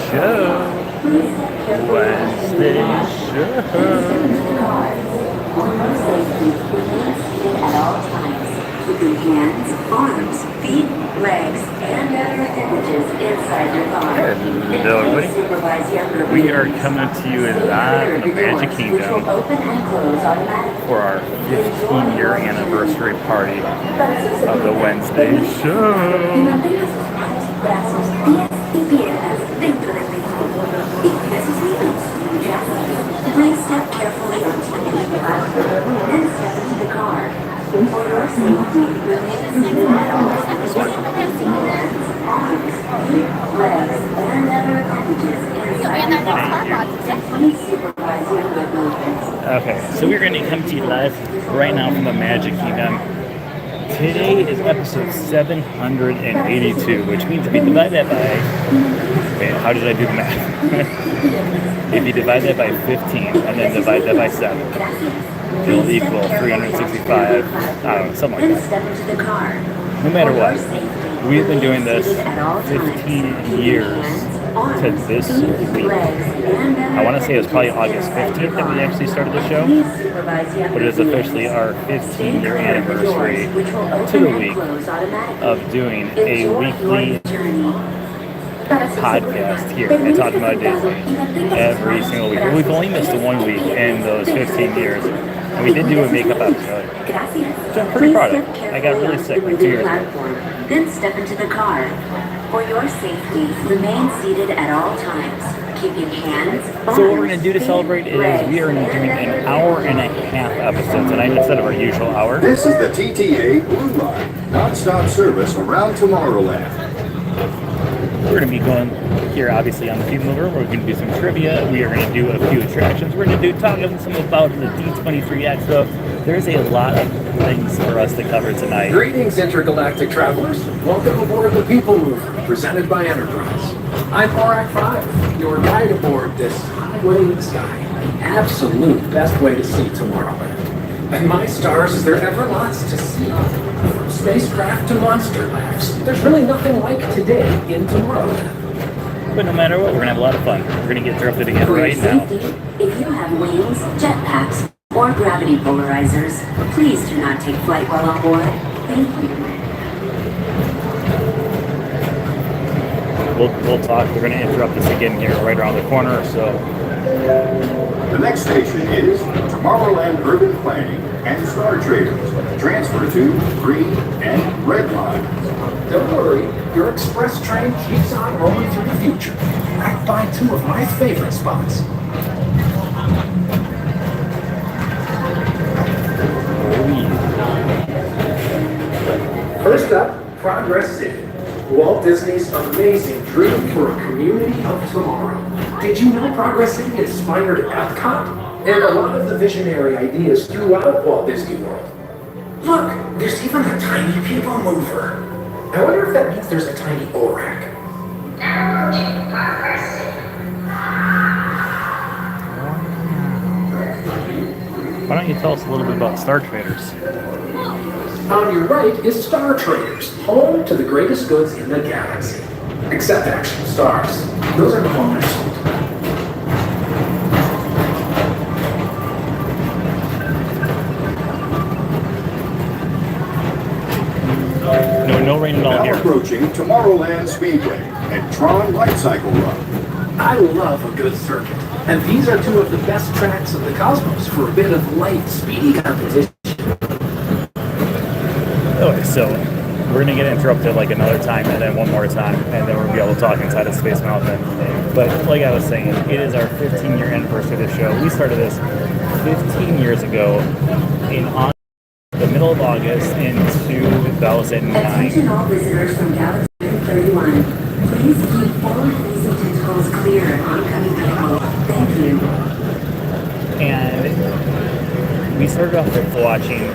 Show. Wednesday Keeping hands, arms, feet, legs, and other appendages inside your car. Hello, everybody. We are coming to you live from the Magic Kingdom for our 15-year anniversary party of the Wednesday Show. Please step carefully onto the platform and step into the car. For your safety, remain seated at all times. Arms, feet, legs, and other appendages inside the car. Please supervise your good movements. Okay, so we're going to come to you live right now from the Magic Kingdom. Today is episode 782, which means if you divide that by... Wait, how did I do the math? If you divide that by 15 and then divide that by 7, it'll equal 365, I don't know, something like that. No matter what, we've been doing this 15 years to this week. I want to say it was probably August 15th that we actually started the show, but it is officially our 15-year anniversary to the week of doing a weekly podcast here at Talking About Disney every single week. We've only missed 1 week in those 15 years, and we did do a makeup episode, which I'm pretty proud of. I got really sick like 2 years ago. Then step into the car. For your safety, remain seated at all times, keeping hands. So what we're going to do to celebrate is we are doing an hour and a half episode tonight instead of our usual hour. This is the TTA Blue Line, non-stop service around Tomorrowland. We're going to be going here, obviously, on the People Mover. We're going to do some trivia. We are going to do a few attractions. We're going to talk some about the D23 Expo. There's a lot of things for us to cover tonight. Greetings, intergalactic travelers. Welcome aboard the People Mover, presented by Enterprise. I'm Aurak 5, your guide aboard this highway in the sky. The absolute best way to see Tomorrowland. And my stars, is there ever lots to see? From spacecraft to monster labs, there's really nothing like today in Tomorrowland. But no matter what, we're going to have a lot of fun. We're going to get drifted again right now. If you have wings, jetpacks, or gravity polarizers, please do not take flight while on board. Thank you. We'll talk. They're going to interrupt us again here right around the corner, so... The next station is Tomorrowland Urban Planning and Star Traders. Transfer to green and red line. Don't worry, your express train keeps on rolling through the future, right by two of my favorite spots. First up, Progress City, Walt Disney's amazing dream for a community of tomorrow. Did you know Progress City inspired Epcot and a lot of the visionary ideas throughout Walt Disney World? Look, there's even a tiny People Mover. I wonder if that means there's a tiny Aurak. Why don't you tell us a little bit about Star Traders? On your right is Star Traders, home to the greatest goods in the galaxy. Except actual stars. Those are the ones sold. No rain at all Now here. approaching Tomorrowland Speedway and Tron Light Cycle Run. I love a good circuit, and these are two of the best tracks of the cosmos for a bit of light, speedy competition. Okay, so we're going to get interrupted like another time and then one more time, and then we're going to be able to talk inside of Space Mountain. But like I was saying, it is our 15-year anniversary of the show. We started this 15 years ago in the middle of August in 2009. Attention all visitors from Galaxy 31. Please keep forward-facing tentacles clear of oncoming people. Thank you. And we started off with watching,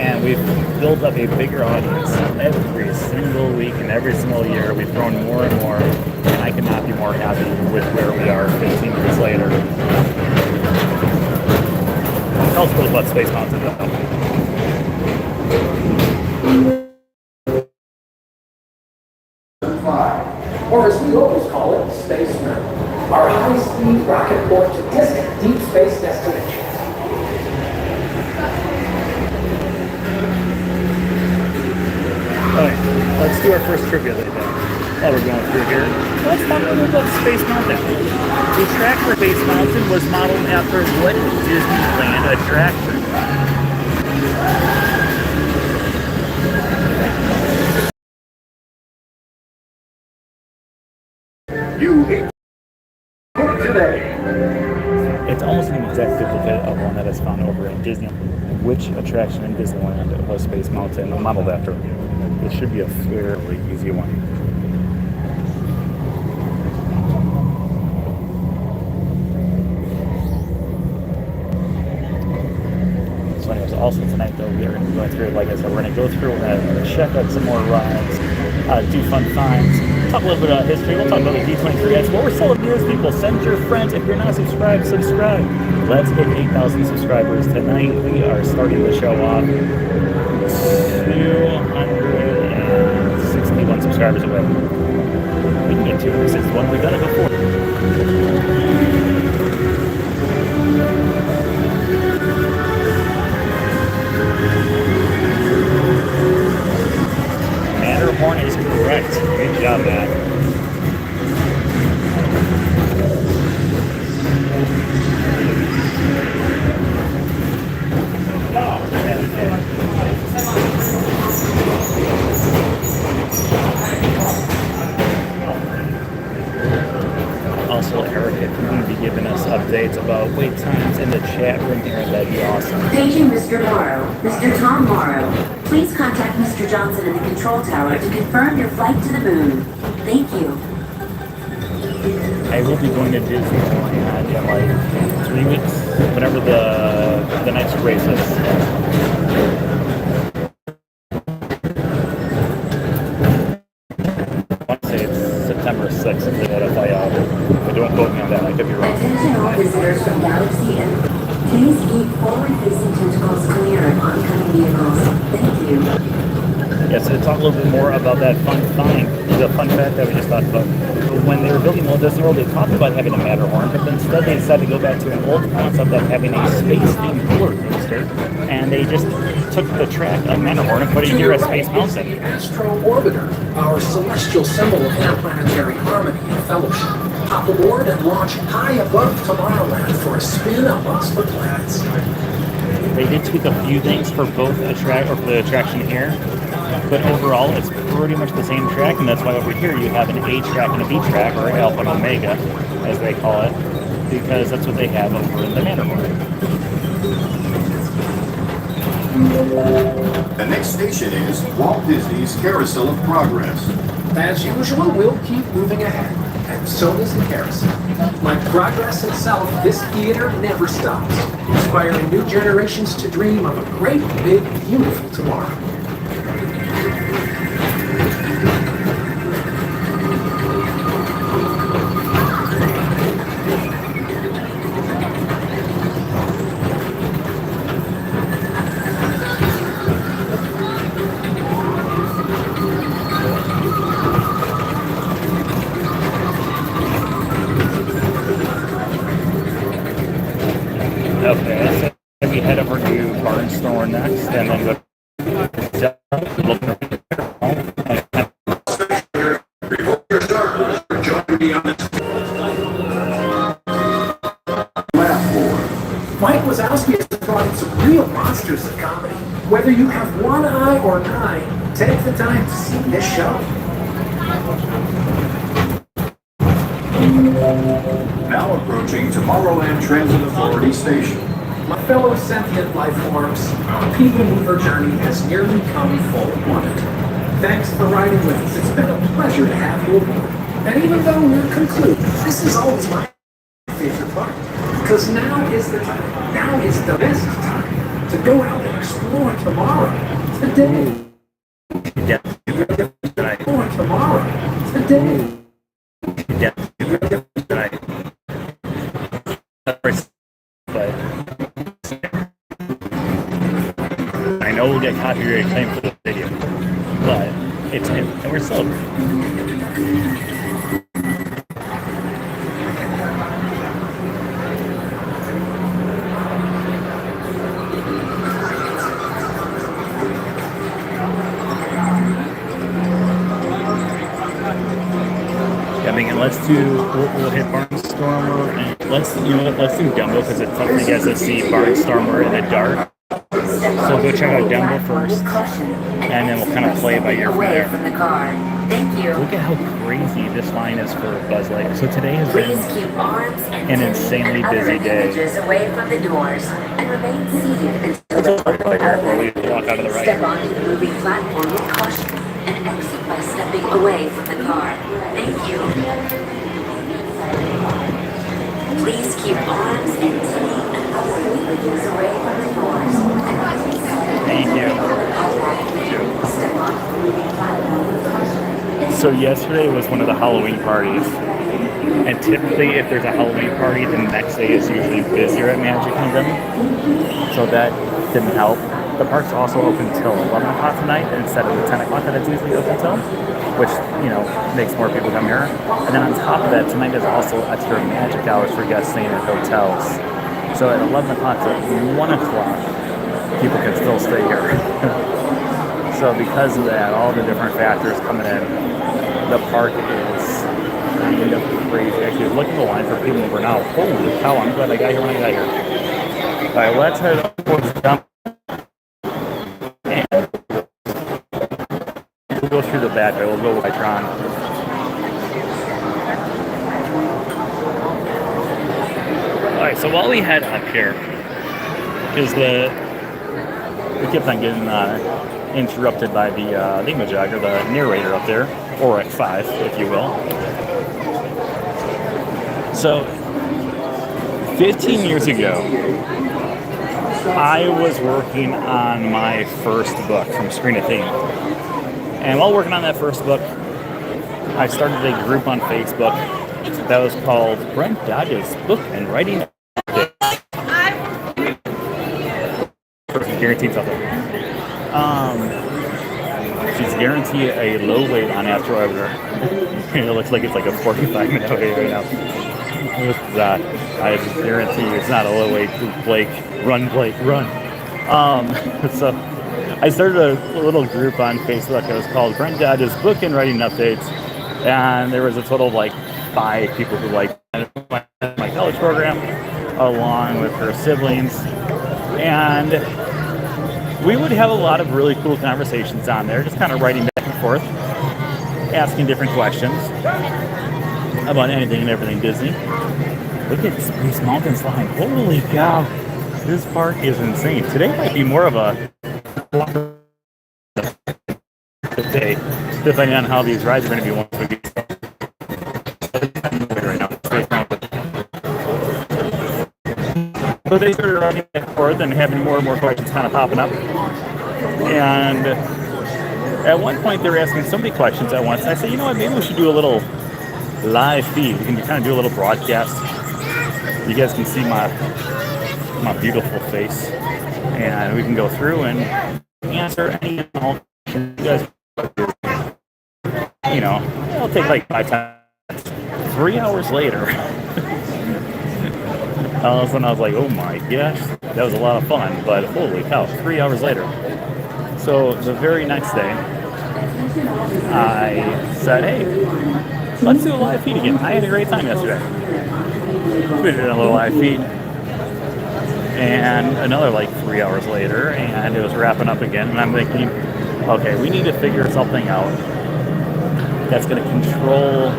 and we've built up a bigger audience every single week and every single year. We've grown more and more, and I could not be more happy with where we are 15 years later. Tell us a little about Space Mountain, though. or as we always call it, Space Mountain, our high-speed rocket port to distant deep space destinations. Alright, let's do our first trivia then. While we're going through here, let's talk a little about Space Mountain. The track for Space Mountain was modeled after what Disneyland attraction? You hit today. It's almost an exact duplicate of one that is found over in Disneyland. Which attraction in Disneyland was Space Mountain modeled after? This should be a fairly easy one. So anyways, also tonight though, we are going to be going through, like I said, we're going to go through, we're going to check out some more rides, do fun finds, talk a little bit about history, we'll talk about the D23 Expo. We're still news people. Send your friends. If you're not subscribed, subscribe. Let's hit 8,000 subscribers tonight. We are starting the show off 261 subscribers away. We can get 261. We've done it before. Matterhorn is correct. Good job, Matt. Also, Eric, if you're going to be giving us updates about wait times in the chat room here, that'd be awesome. Paging Mr. Morrow. Mr. Tom Morrow, please contact Mr. Johnson in the control tower to confirm your flight to the moon. Thank you. I will be going to Disneyland in like 3 weeks, whenever the next race is. I want to say it's September 6th if they had a fly-out. But don't quote me on that, I could be wrong. Attention all visitors from Galaxy and please keep forward-facing tentacles clear of oncoming vehicles. Thank you. Yeah, so to talk a little bit more about that fun find, the fun fact that we just talked about. When they were building Walt Disney World, they talked about having a Matterhorn, but instead they decided to go back to an old concept of having a space-themed roller coaster, and they just took the track of Matterhorn and put it here at Space Mountain. Astro Orbiter, our celestial symbol of interplanetary harmony and fellowship. Hop aboard and launch high above Tomorrowland for a spin amongst the planets. They did tweak a few things for both the attraction here, but overall it's pretty much the same track, and that's why over here you have an A track and a B track, or Alpha and Omega, as they call it, because that's what they have over in the Matterhorn. The next station is Walt Disney's Carousel of Progress. As usual, we'll keep moving ahead, and so does the carousel. Like progress itself, this theater never stops, inspiring new generations to dream of a great, big, beautiful tomorrow. Okay, so we head over to Barnstore next, and then go look Mike Wazowski has brought in some real monsters of comedy. Whether you have one eye or nine, take the time to see this show. Now approaching Tomorrowland Transit Authority Station. My fellow sentient life forms, our people mover journey has nearly come full blooded. Thanks for riding with us. It's been a pleasure to have you aboard. And even though we're concluded, this is always my favorite part. Because now is the time, now is the best time to go out and explore tomorrow. Today. Explore tomorrow. Today. I know we'll get copyright claim for the video, but and we're still. we'll hit Barnstormer, and let's do Dumbo because it's tough to get to see Barnstormer in the dark. So go check out Dumbo first, and then we'll kind of play it by ear from there. Thank you. Look at how crazy this line is for Buzz Lightyear. So today has been an insanely busy day. Away from the doors and remain seated until the we walk out of the right. Step onto the moving platform with caution and exit by stepping away from the car. Thank you. Please keep arms and teeth and upper ligaments away from the doors. Thank you. Step onto the moving platform with caution. So yesterday was one of the Halloween parties, and typically if there's a Halloween party, the next day is usually busier at Magic Kingdom, so that didn't help. The park's also open till 11 o'clock tonight instead of the 10 o'clock that it's usually open till, which, makes more people come here. And then on top of that, tonight is also extra magic hours for guests staying at hotels. So at 11 o'clock to 1 o'clock, people can still stay here. So because of that, all the different factors coming in, the park is kind of crazy. Actually, look at the line for people over now. Holy cow, I'm glad I got here when I got here. All right, let's head up towards the dump. And we'll go through the back. We'll go by Tron. All right, so while we head up here, because we kept on getting interrupted by the thingamajig, or the narrator up there, or at 5, if you will. So, 15 years ago, I was working on my first book from Screen to Theme. And while working on that first book, I started a group on Facebook that was called Brent Dodge's Book and Writing. Guaranteed something. She's guaranteed a low weight on Astro Orbiter. It looks like it's like a 45-minute wait right now. With that, I guarantee you it's not a low weight. Blake, run. So I started a little group on Facebook that was called Brent Dodge's Book and Writing Updates, and there was a total of like 5 people who liked my college program, along with her siblings, and we would have a lot of really cool conversations on there, just kind of writing back and forth, asking different questions about anything and everything Disney. Look at Space Mountain Slide. Holy cow. This park is insane. Today might be more of a day, depending on how these rides are going to be once we get right now. So they started running back and forth and having more and more questions kind of popping up. And at one point they were asking so many questions at once. And I said, you know what, maybe we should do a little live feed. We can kind of do a little broadcast. You guys can see my beautiful face. And we can go through and answer any and all questions you guys. It'll take like 5 times. 3 hours later. All of a sudden I was like, oh my gosh, that was a lot of fun, but holy cow, 3 hours later. So the very next day, I said, hey, let's do a live feed again. I had a great time yesterday. We did a little live feed, and another like 3 hours later, and it was wrapping up again, and I'm thinking, okay, we need to figure something out that's going to control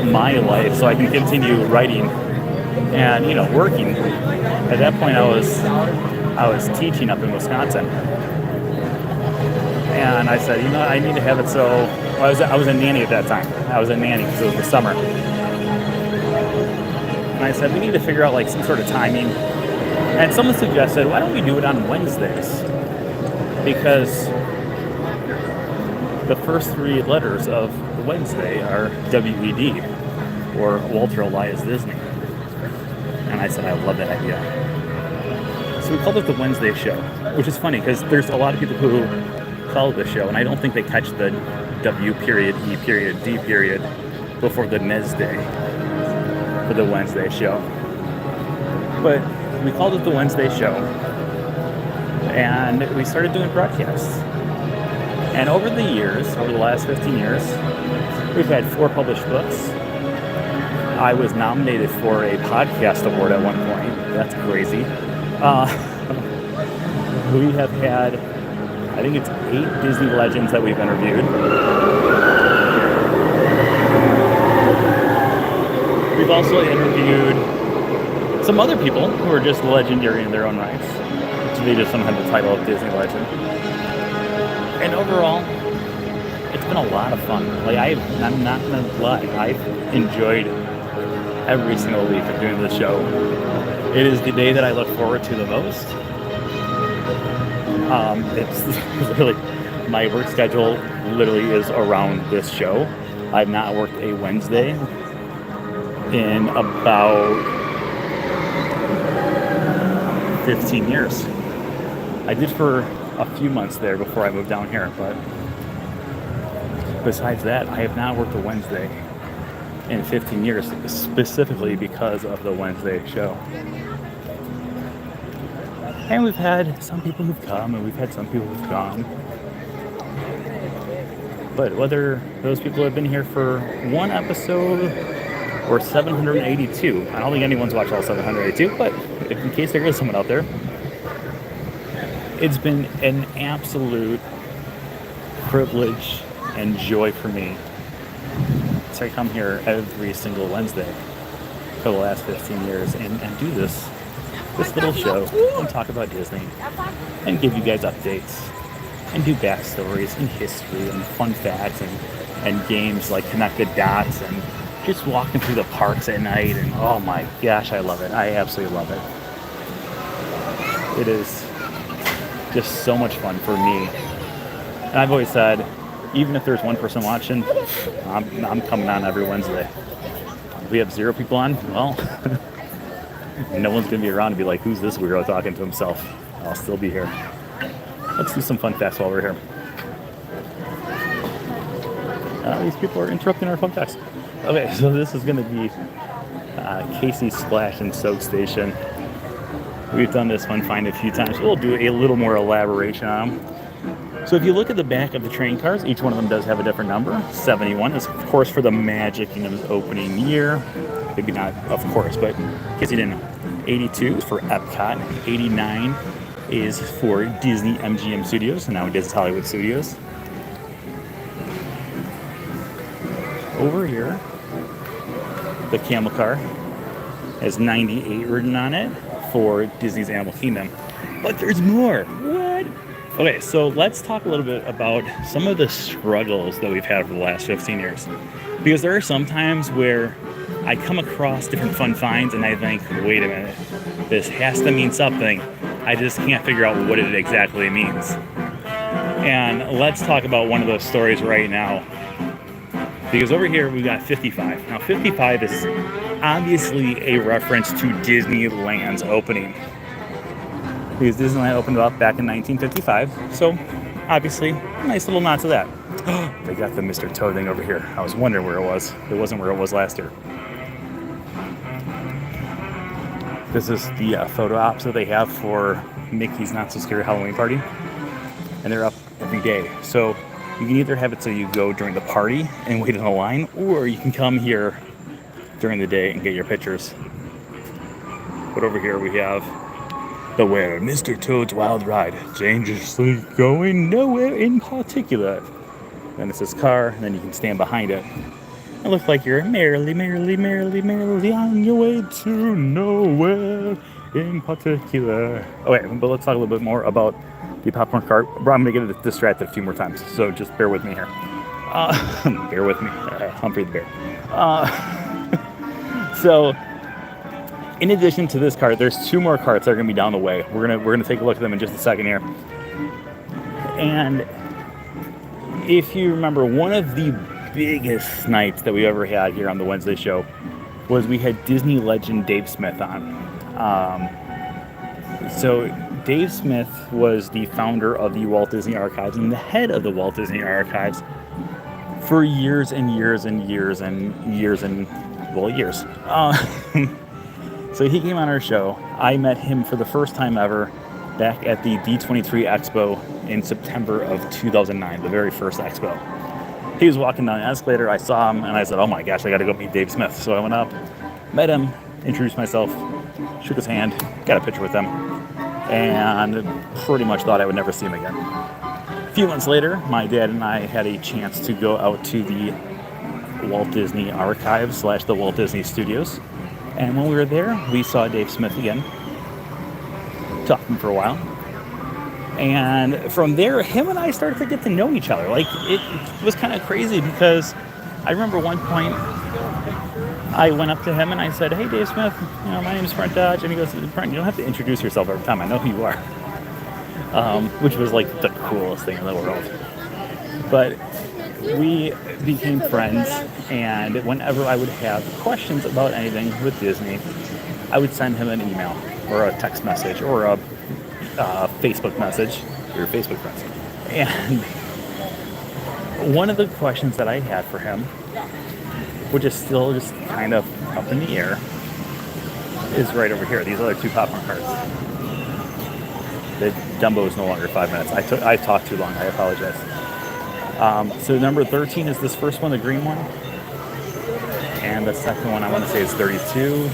my life so I can continue writing and working. At that point I was teaching up in Wisconsin, and I said, I need to have it so I was a nanny at that time. I was a nanny because it was the summer, and I said we need to figure out like some sort of timing. And someone suggested, why don't we do it on Wednesdays, because the first 3 letters of Wednesday are W.E.D., or Walter Elias Disney. And I said, I love that idea. So we called it the Wednesday Show, which is funny because there's a lot of people who call it the show, and I don't think they catch the W period, E period, D period before the Nesday for the Wednesday Show. But we called it the Wednesday Show, and we started doing broadcasts. And over the last 15 years, We've had 4 published books. I was nominated for a podcast award at one point. That's crazy. We have had, I think it's 8 Disney legends that we've interviewed. We've also interviewed some other people who are just legendary in their own rights. So they just sometimes have the title of Disney legend. And overall, it's been a lot of fun. Like I'm not gonna lie, I've enjoyed every single week of doing this show. It is the day that I look forward to the most. It's literally, my work schedule literally is around this show. I've not worked a Wednesday in about 15 years. I did for a few months there before I moved down here, but besides that, I have not worked a Wednesday in 15 years, specifically because of the Wednesday show. And we've had some people who've come and we've had some people who've gone. But whether those people have been here for one episode or 782, I don't think anyone's watched all 782, but in case there is someone out there, it's been an absolute privilege and joy for me to come here every single Wednesday for the last 15 years and do this little show and talk about Disney and give you guys updates and do backstories and history and fun facts and games like Connect the Dots and just walking through the parks at night. And oh my gosh, I love it. I absolutely love it. It is just so much fun for me. And I've always said, even if there's one person watching, I'm coming on every Wednesday. If we have 0 people on, well, no one's going to be around to be like, who's this weirdo talking to himself? I'll still be here. Let's do some fun facts while we're here. These people are interrupting our fun facts. Okay, so this is going to be Casey's Splash and Soak Station. We've done this fun find a few times. We'll do a little more elaboration on them. So if you look at the back of the train cars, each one of them does have a different number. 71 is, of course, for the Magic Kingdom's opening year. Maybe not, of course, but in case you didn't know. 82 is for Epcot. 89 is for Disney MGM Studios, and now it is Hollywood Studios. Over here, the camel car has 98 written on it for Disney's Animal Kingdom. But there's more. What? Okay, so let's talk a little bit about some of the struggles that we've had for the last 15 years. Because there are some times where I come across different fun finds and I think, wait a minute, this has to mean something. I just can't figure out what it exactly means. And let's talk about one of those stories right now. Because over here we got 55. Now 55 is obviously a reference to Disneyland's opening. Because Disneyland opened up back in 1955. So obviously, nice little nod to that. They got the Mr. Toad thing over here. I was wondering where it was. It wasn't where it was last year. This is the photo ops that they have for Mickey's Not So Scary Halloween Party. And they're up every day. So you can either have it so you go during the party and wait in a line, or you can come here during the day and get your pictures. But over here we have Beware, Mr. Toad's Wild Ride, dangerously going nowhere in particular. Then it's this car, and then you can stand behind it. It looks like you're merrily, merrily, merrily, merrily on your way to nowhere in particular. Okay, but let's talk a little bit more about the popcorn cart. I'm going to get distracted a few more times, so just bear with me here. Bear with me. Humphrey the Bear. So, in addition to this cart, there's 2 more carts that are going to be down the way. We're gonna take a look at them in just a second here. And if you remember, one of the biggest nights that we ever had here on the Wednesday show was we had Disney legend Dave Smith on. So Dave Smith was the founder of the Walt Disney Archives and the head of the Walt Disney Archives for years and years and years and years and, well, years. So he came on our show. I met him for the first time ever back at the D23 Expo in September of 2009, the very first expo. He was walking down the escalator. I saw him, and I said, "Oh my gosh, I got to go meet Dave Smith." So I went up, met him, introduced myself, shook his hand, got a picture with him, and pretty much thought I would never see him again. A few months later, my dad and I had a chance to go out to the Walt Disney Archives / the Walt Disney Studios. And when we were there, we saw Dave Smith again, talked to him for a while. And from there, him and I started to get to know each other. Like, it was kind of crazy because I remember one point I went up to him and I said, "Hey, Dave Smith, my name is Brent Dodge." And he goes, "Brent, you don't have to introduce yourself every time. I know who you are." Which was like the coolest thing in the world. But we became friends, and whenever I would have questions about anything with Disney, I would send him an email or a text message or a Facebook message. We were Facebook friends. And one of the questions that I had for him, which is still just kind of up in the air, is right over here. These other two popcorn cards. The Dumbo is no longer 5 minutes. I talked too long. I apologize. So number 13 is this first one, the green one. And the second one I want to say is 34.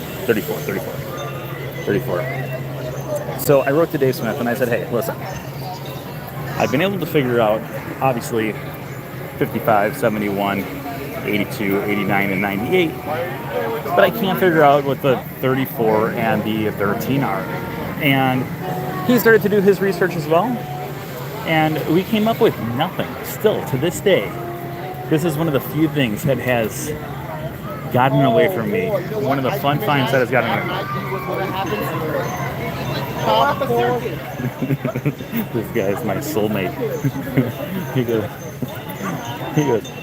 So I wrote to Dave Smith and I said, "Hey, listen, I've been able to figure out, obviously, 55, 71, 82, 89, and 98, but I can't figure out what the 34 and the 13 are." And he started to do his research as well, and we came up with nothing. Still, to this day, this is one of the few things that has gotten away from me. One of the fun finds that has gotten away. This guy's my soulmate. He goes,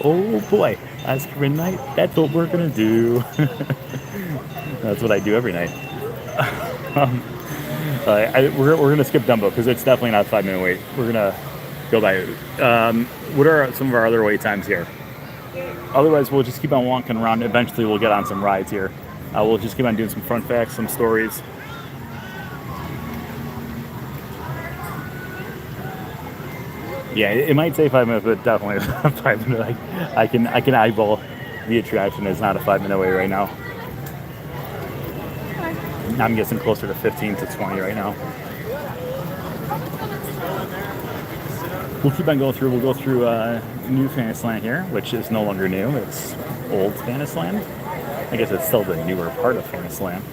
"Oh boy, Oscar night, that's what we're gonna do." That's what I do every night. We're gonna skip Dumbo because it's definitely not a 5-minute wait. We're gonna go by. What are some of our other wait times here? Otherwise, we'll just keep on walking around. Eventually, we'll get on some rides here. We'll just keep on doing some fun facts, some stories. Yeah, it might say 5 minutes, but definitely 5 minutes. I can eyeball the attraction. It's not a 5-minute wait right now. I'm guessing closer to 15 to 20 right now. We'll keep on going through. We'll go through new Fantasyland here, which is no longer new. It's old Fantasyland. I guess it's still the newer part of Fantasyland.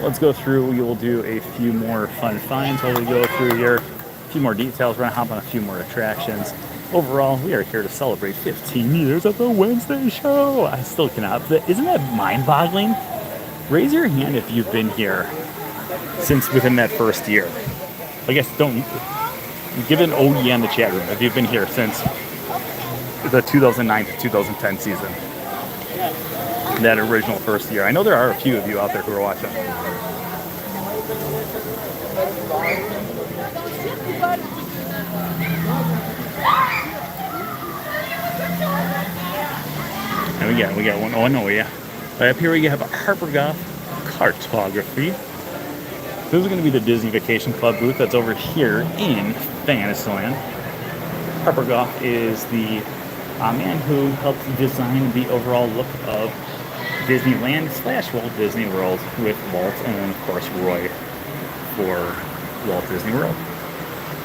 Let's go through. We will do a few more fun finds while we go through here. A few more details. We're going to hop on a few more attractions. Overall, we are here to celebrate 15 years of the Wednesday Show. I still cannot. Isn't that mind-boggling? Raise your hand if you've been here since within that first year. I guess don't give an oh yeah in the chat room if you've been here since the 2009 to 2010 season. That original first year. I know there are a few of you out there who are watching. And we got one. Oh no, yeah. Right up here we have Harpergoff Cartography. This is going to be the Disney Vacation Club booth that's over here in Fantasyland. Harpergoff is the man who helped design the overall look of Disneyland / Walt Disney World with Walt and then of course Roy for Walt Disney World.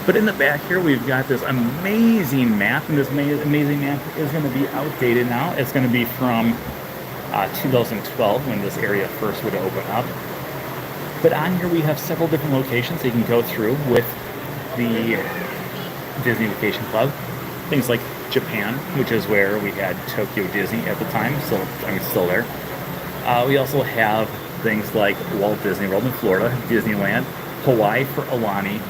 But in the back here we've got this amazing map, and this amazing map is going to be outdated now. It's going to be from 2012 when this area first would open up. But on here we have several different locations that you can go through with the Disney Vacation Club. Things like Japan, which is where we had Tokyo Disney at the time, still there. We also have things like Walt Disney World in Florida, Disneyland, Hawaii for Aulani.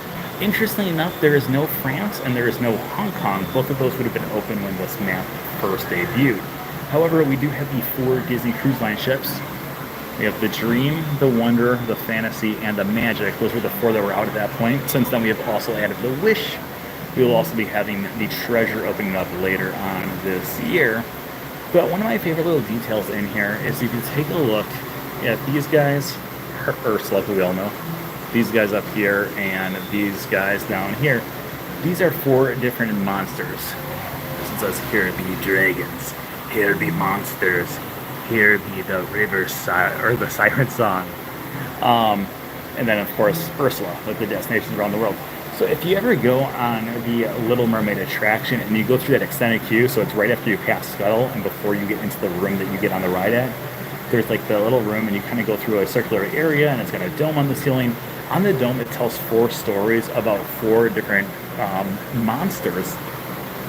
Interestingly enough, there is no France and there is no Hong Kong. Both of those would have been open when this map first debuted. However, we do have the 4 Disney Cruise Line ships. We have the Dream, the Wonder, the Fantasy, and the Magic. Those were the 4 that were out at that point. Since then, we have also added the Wish. We will also be having the Treasure opening up later on this year. But one of my favorite little details in here is if you take a look at these guys, Ursula, who we all know, these guys up here, and these guys down here. These are 4 different monsters. This says here be dragons, here be monsters, here be the river or the siren song, and then of course Ursula, like the destinations around the world. So if you ever go on the Little Mermaid attraction and you go through that extended queue, so it's right after you pass Scuttle and before you get into the room that you get on the ride at, there's like the little room and you kind of go through a circular area and it's got a dome on the ceiling. On the dome, it tells 4 stories about 4 different monsters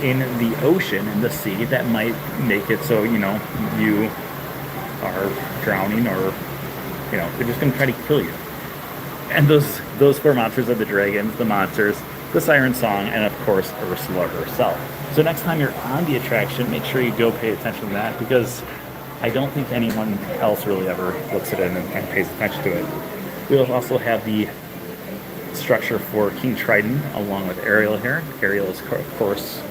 in the ocean, in the sea, that might make it so, you know, you are drowning or, you know, they're just going to try to kill you. And those 4 monsters are the dragons, the monsters, the siren song, and of course Ursula herself. So next time you're on the attraction, make sure you go pay attention to that, because I don't think anyone else really ever looks at it and pays attention to it. We'll also have the structure for King Triton along with Ariel here. Ariel is of course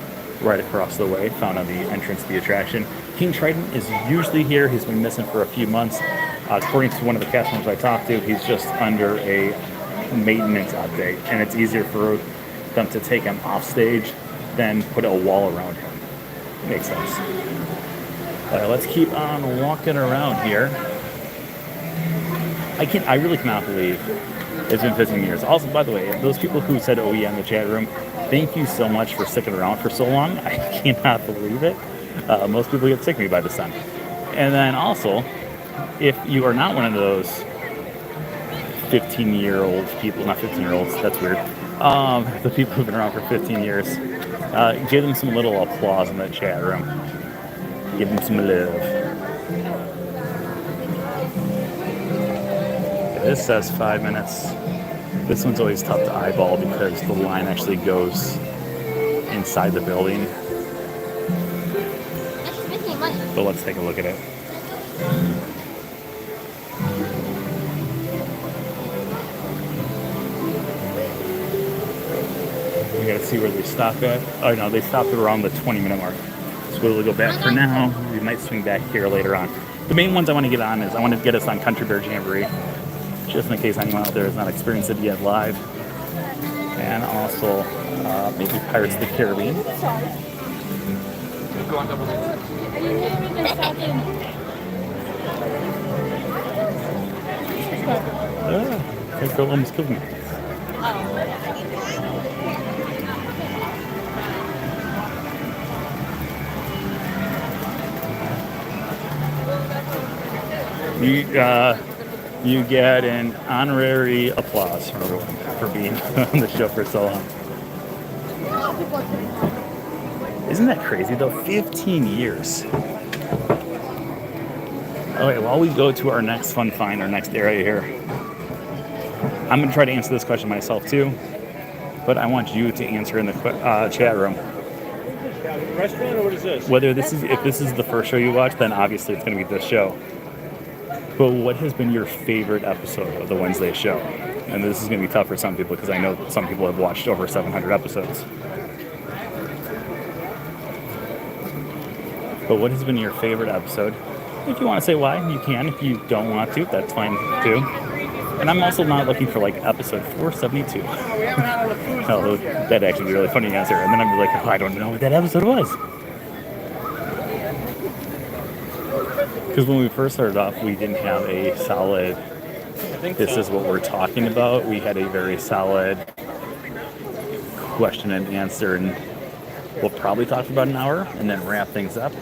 right across the way, found on the entrance to the attraction. King Triton is usually here. He's been missing for a few months. According to one of the cast members I talked to, he's just under a maintenance update, and it's easier for them to take him off stage than put a wall around him. Makes sense. Let's keep on walking around here. I really cannot believe it's been 15 years. Also, by the way, those people who said "oh yeah" in the chat room, thank you so much for sticking around for so long. I cannot believe it. Most people get sick of me by this time. And then also, if you are not one of those 15-year-old people, not 15-year-olds, that's weird, the people who've been around for 15 years, give them some little applause in the chat room. Give them some love. This says 5 minutes. This one's always tough to eyeball because the line actually goes inside the building. But let's take a look at it. We gotta see where they stop at. Oh no, they stopped at around the 20-minute mark. So we'll go back for now. We might swing back here later on. The main ones I want to get on is I want to get us on Country Bear Jamboree, just in case anyone out there has not experienced it yet live. And also maybe Pirates of the Caribbean. That girl almost killed me. You get an honorary applause from everyone for being on the show for so long. Isn't that crazy though? 15 years. Okay, while we go to our next fun find, our next area here, I'm going to try to answer this question myself too, but I want you to answer in the chat room. Restaurant or what is this? If this is the first show you watch, then obviously it's going to be this show. But what has been your favorite episode of the Wednesday show? And this is going to be tough for some people because I know some people have watched over 700 episodes. But what has been your favorite episode? If you want to say why, you can. If you don't want to, that's fine too. And I'm also not looking for like episode 472. Oh, that'd actually be a really funny answer. And then I'd be like, oh, I don't know what that episode was. Because when we first started off, we didn't have a solid, this is what we're talking about. We had a very solid question and answer, and we'll probably talk for about an hour and then wrap things up.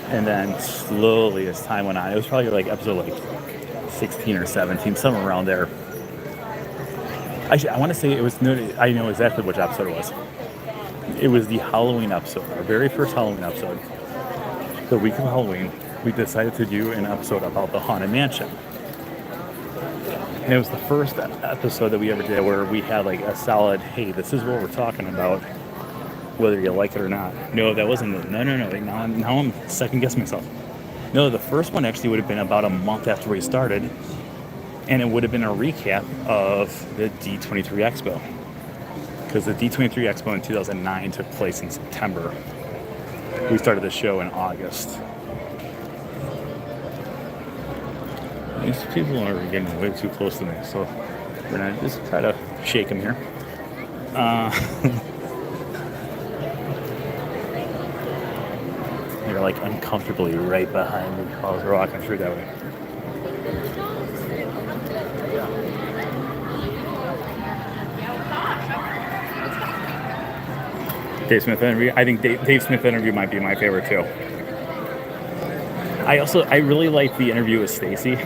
And then slowly as time went on, it was probably like episode like 16 or 17, somewhere around there. Actually, I want to say it was, I know exactly which episode it was. It was the Halloween episode, our very first Halloween episode. The week of Halloween, we decided to do an episode about the Haunted Mansion. And it was the first episode that we ever did where we had like a solid, hey, this is what we're talking about, whether you like it or not. No, that wasn't it. No. Now I'm second guessing myself. No, the first one actually would have been about a month after we started, and it would have been a recap of the D23 Expo. Because the D23 Expo in 2009 took place in September. We started the show in August. These people are getting way too close to me, so we're gonna just try to shake him here. They're like uncomfortably right behind me while we're walking through that way. Dave Smith interview. I think Dave Smith interview might be my favorite too. I really like the interview with Stacy,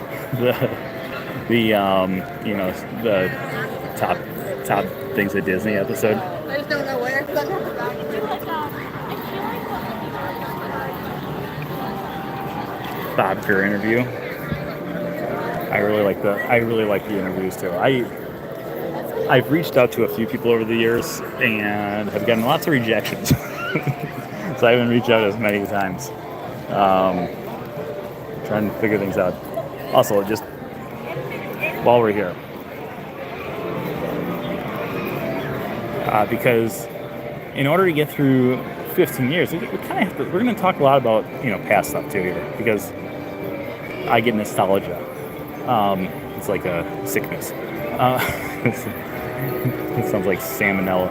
the top things at Disney episode. I just don't know where. Bob Kerr interview. I really like the interviews too. I've reached out to a few people over the years and have gotten lots of rejections. So I haven't reached out as many times. Trying to figure things out. Also, just while we're here, because in order to get through 15 years, we're going to talk a lot about past stuff too here, because I get nostalgia. It's like a sickness. It sounds like salmonella.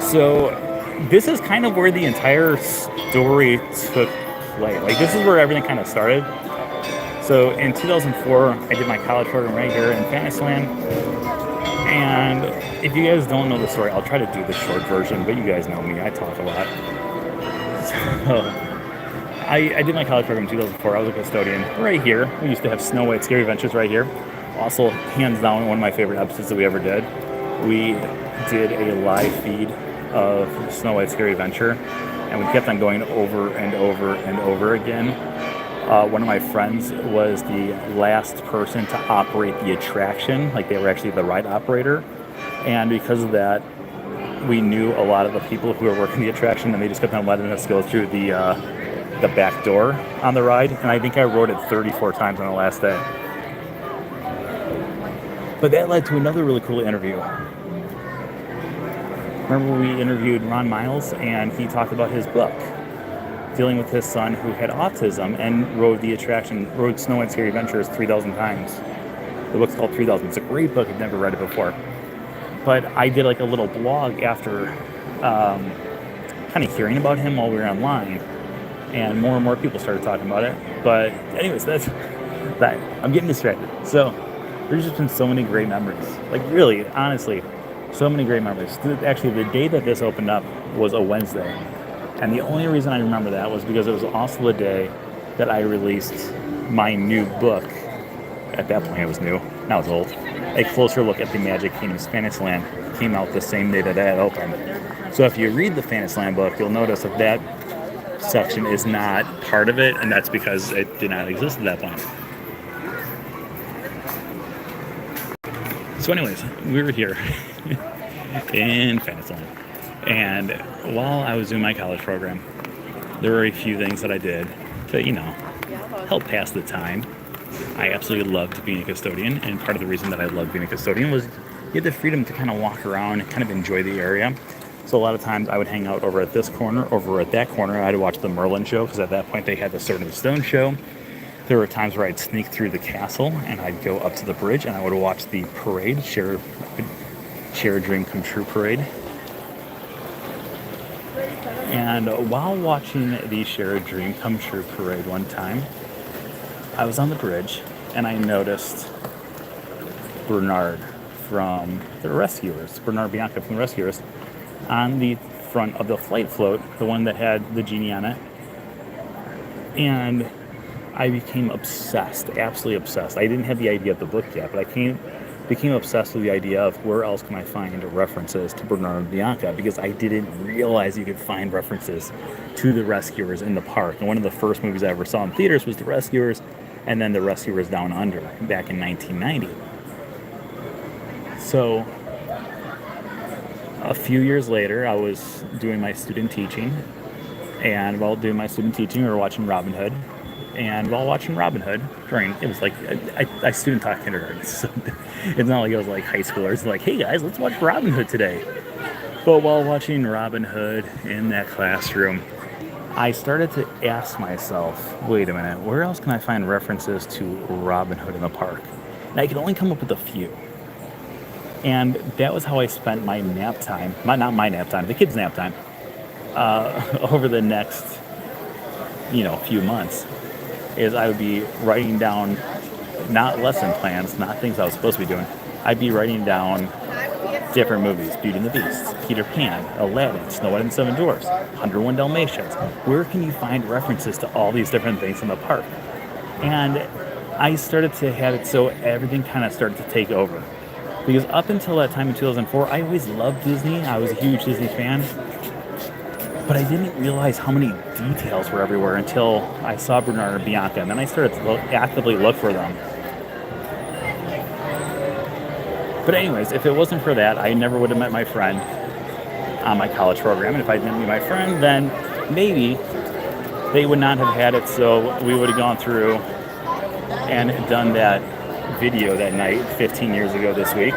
So this is kind of where the entire story took place. Like, this is where everything kind of started. So in 2004, I did my college program right here in Fantasyland. And if you guys don't know the story, I'll try to do the short version, but you guys know me, I talk a lot. So I did my college program in 2004. I was a custodian right here. We used to have Snow White Scary Adventures right here. Also, hands down, one of my favorite episodes that we ever did. We did a live feed of Snow White Scary Adventure, and we kept on going over and over and over again. One of my friends was the last person to operate the attraction, like they were actually the ride operator, and because of that, we knew a lot of the people who were working the attraction, and they just kept on letting us go through the back door on the ride, and I think I rode it 34 times on the last day. But that led to another really cool interview. Remember, we interviewed Ron Miles, and he talked about his book, dealing with his son who had autism and rode Snow White Scary Adventures 3,000 times. The book's called 3,000. It's a great book. I've never read it before. But I did like a little blog after kind of hearing about him while we were online, and more people started talking about it. But anyways, that's that. I'm getting distracted. So there's just been so many great memories. Like, really, honestly, so many great memories. Actually, the day that this opened up was a Wednesday. And the only reason I remember that was because it was also the day that I released my new book. At that point, it was new. Now it's old. A Closer Look at the Magic Kingdom's Fantasyland came out the same day that that opened. So if you read the Fantasyland book, you'll notice that that section is not part of it, and that's because it did not exist at that point. So anyways, we were here in Fantasyland. And while I was doing my college program, there were a few things that I did to, help pass the time. I absolutely loved being a custodian, and part of the reason that I loved being a custodian was you had the freedom to kind of walk around and kind of enjoy the area. So a lot of times I would hang out over at this corner, over at that corner. I'd watch the Merlin show, because at that point they had the Sword in the Stone show. There were times where I'd sneak through the castle and I'd go up to the bridge and I would watch the parade, Share a Dream Come True parade. And while watching the Share a Dream Come True parade one time, I was on the bridge and I noticed Bernard from the Rescuers, Bernard Bianca from the Rescuers, on the front of the flight float, the one that had the genie on it. And I became obsessed, absolutely obsessed. I didn't have the idea of the book yet, but I became obsessed with the idea of where else can I find references to Bernard and Bianca, because I didn't realize you could find references to the Rescuers in the park. And one of the first movies I ever saw in theaters was The Rescuers, and then The Rescuers Down Under back in 1990. So a few years later, I was doing my student teaching, and while doing my student teaching, we were watching Robin Hood. And while watching Robin Hood, it was like, I student taught kindergarten, so it's not like it was like high schoolers. It's like, hey guys, let's watch Robin Hood today. But while watching Robin Hood in that classroom, I started to ask myself, wait a minute, where else can I find references to Robin Hood in the park? And I could only come up with a few. And that was how I spent my nap time, not my nap time, the kids' nap time, over the next, few months, is I would be writing down not lesson plans, not things I was supposed to be doing. I'd be writing down different movies: Beauty and the Beast, Peter Pan, Aladdin, Snow White and the Seven Dwarfs, 101 Dalmatians. Where can you find references to all these different things in the park? And I started to have it so everything kind of started to take over. Because up until that time in 2004, I always loved Disney. I was a huge Disney fan. But I didn't realize how many details were everywhere until I saw Bernard and Bianca. And then I started to actively look for them. But anyways, if it wasn't for that, I never would have met my friend on my college program. And if I didn't meet my friend, then maybe they would not have had it. So we would have gone through and done that video that night 15 years ago this week,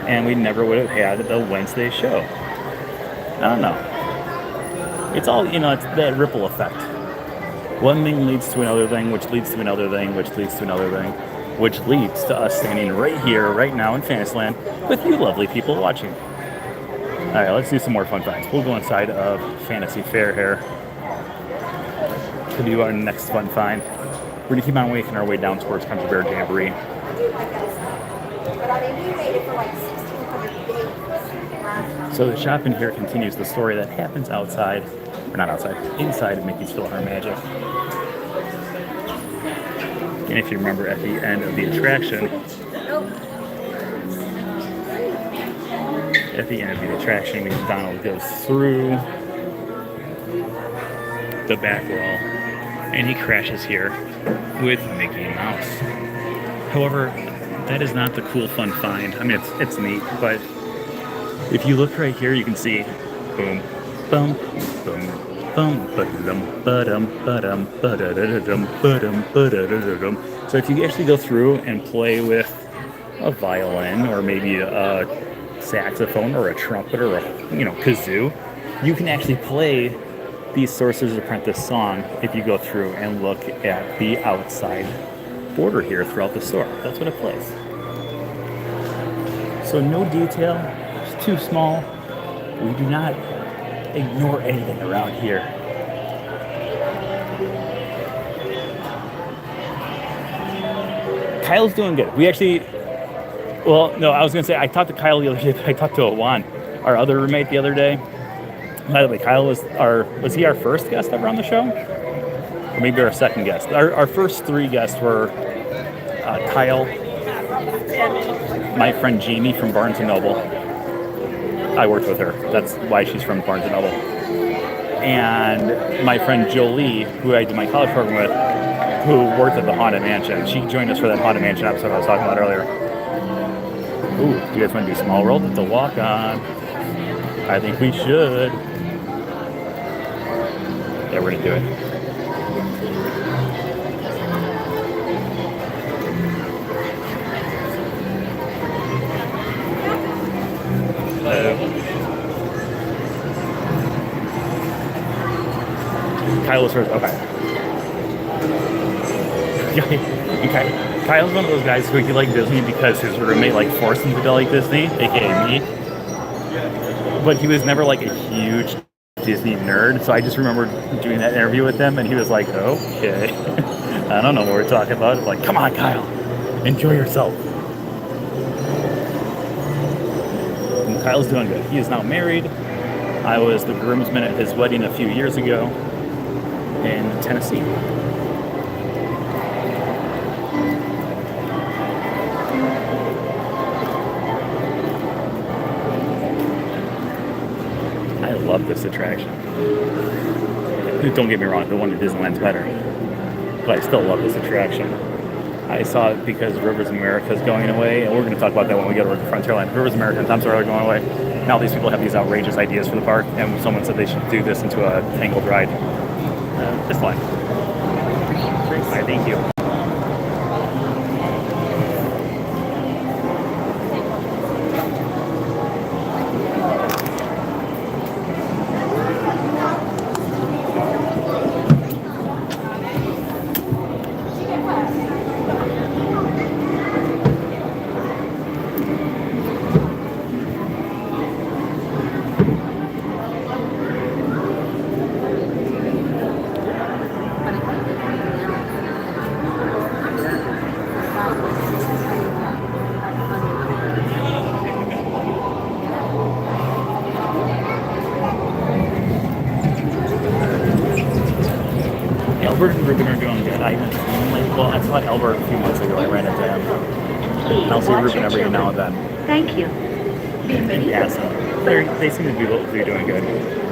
and we never would have had the Wednesday show. I don't know. It's all, it's that ripple effect. One thing leads to another thing, which leads to another thing, which leads to another thing, which leads to us standing right here, right now in Fantasyland with you lovely people watching. All right, let's do some more fun facts. We'll go inside of Fantasy Fair here to do our next fun find. We're going to keep on making our way down towards Country Bear Jamboree. So the shop in here continues the story that happens outside, or not outside, inside of Mickey's Philharmonic Magic. And if you remember at the end of the attraction, Donald goes through the back wall and he crashes here with Mickey Mouse. However, that is not the cool fun find. I mean, it's neat, but if you look right here, you can see boom, bum, boom, bum, ba-dum, ba-dum, ba-dum, ba-da-da-da-dum, ba-dum, ba-da-da-da-dum. So if you actually go through and play with a violin or maybe a saxophone or a trumpet or a kazoo, you can actually play the Sorcerer's Apprentice song if you go through and look at the outside border here throughout the store. That's what it plays. So no detail, it's too small. We do not ignore anything around here. Kyle's doing good. We actually, I was going to say, I talked to Kyle the other day. I talked to Awan, our other roommate, the other day. By the way, Kyle was he our first guest ever on the show? Or maybe our second guest. Our first three guests were Kyle, my friend Jamie from Barnes & Noble. I worked with her. That's why she's from Barnes & Noble. And my friend Jolie, who I did my college program with, who worked at the Haunted Mansion. She joined us for that Haunted Mansion episode I was talking about earlier. Ooh, do you guys want to do Small World? It's a walk-on. I think we should. Yeah, we're going to do it. Kyle was first. Okay. Kyle's one of those guys who he liked Disney because his roommate forced him to like Disney, aka me. But he was never a huge Disney nerd, so I just remember doing that interview with him, and he was like, "Okay, I don't know what we're talking about." I'm like, "Come on, Kyle, enjoy yourself." And Kyle's doing good. He is now married. I was the groomsman at his wedding a few years ago in Tennessee. I love this attraction. Don't get me wrong, the one at Disneyland's better, but I still love this attraction. I saw it because Rivers of America is going away, and we're going to talk about that when we go to Frontierland. Rivers of America and Times Square are going away. Now these people have these outrageous ideas for the park, and someone said they should do this into a tangled ride. It's fine. I thank you. Albert and Ruben are doing good. I haven't seen them well, I saw Albert a few months ago. I ran into him. And I'll see Ruben every now and then. Thank you. In passing. They seem to be doing good.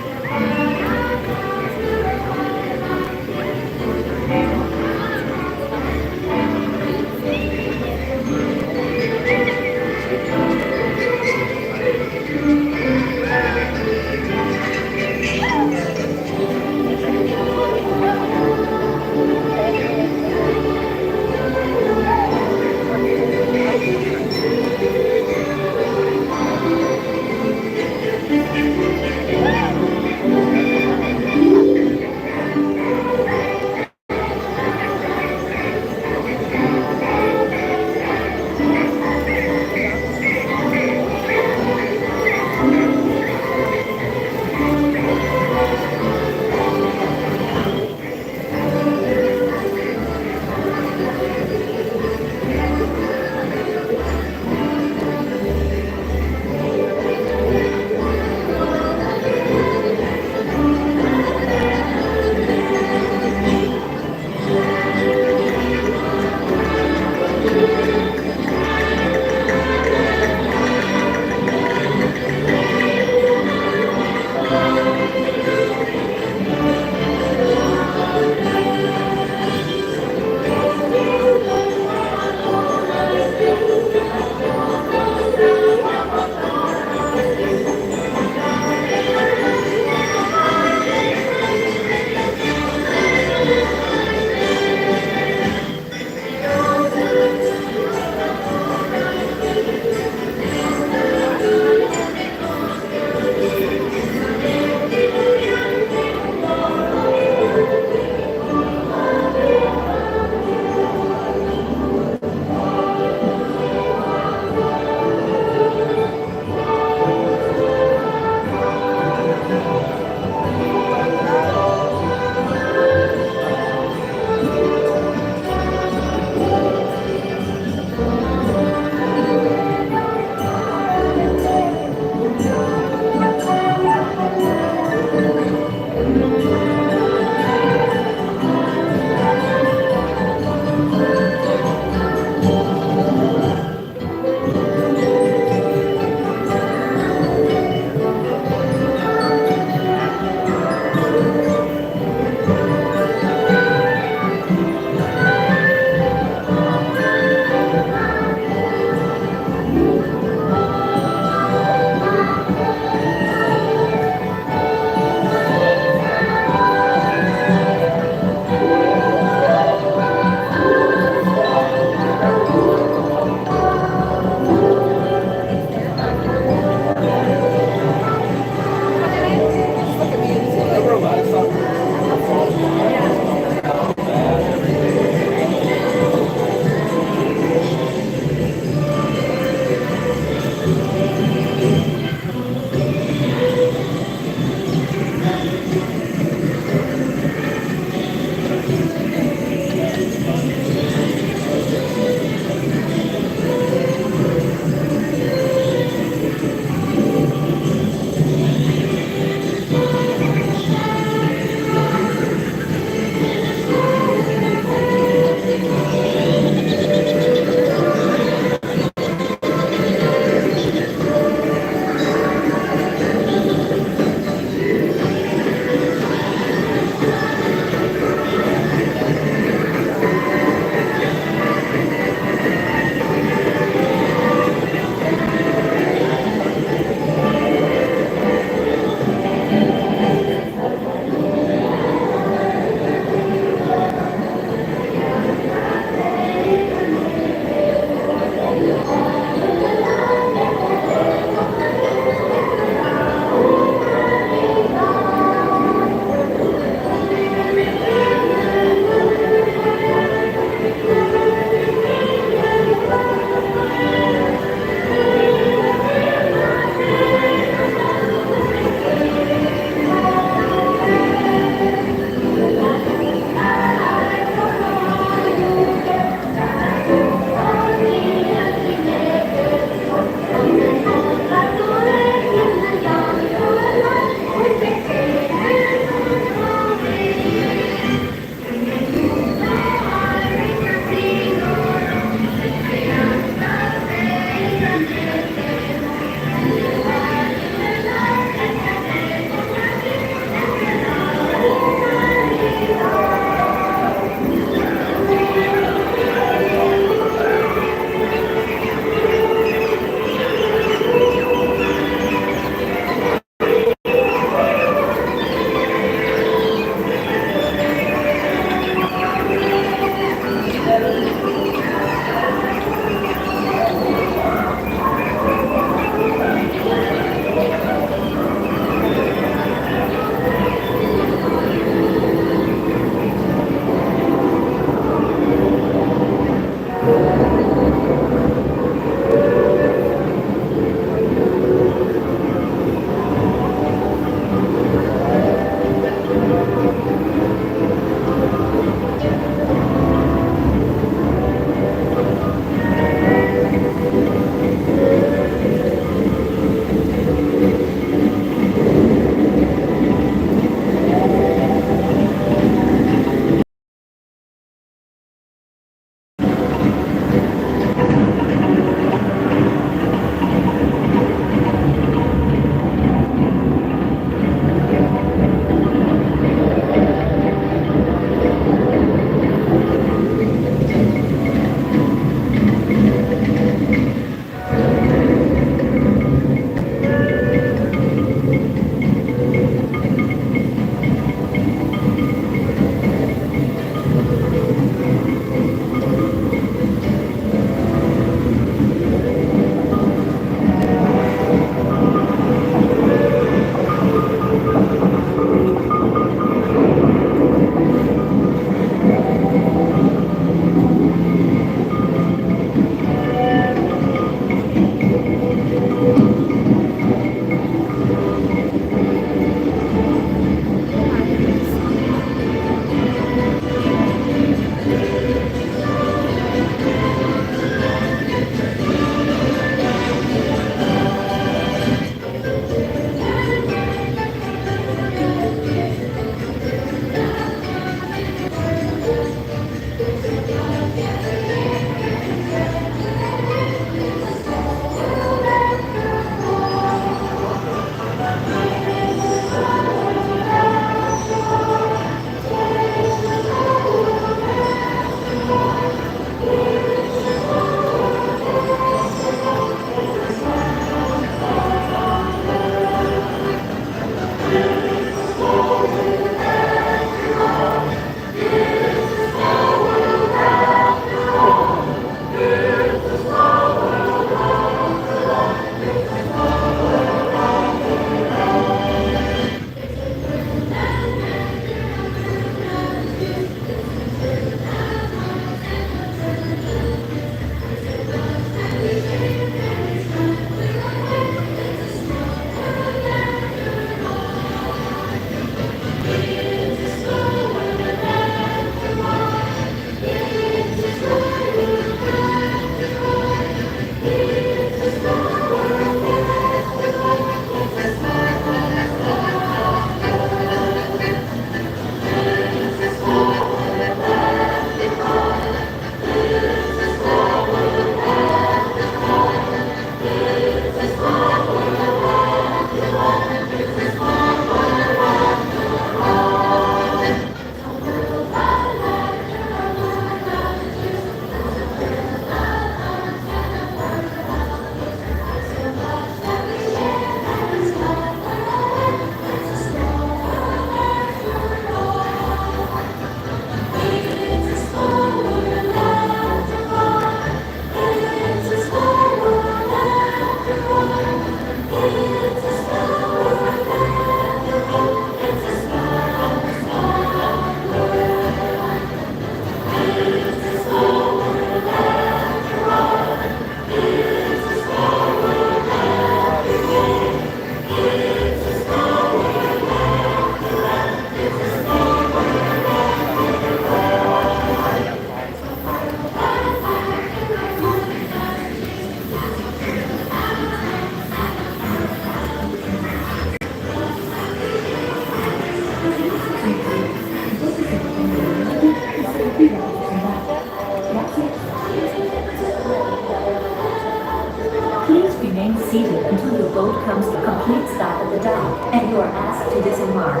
until your boat comes to a complete stop at the dock and you are asked to disembark.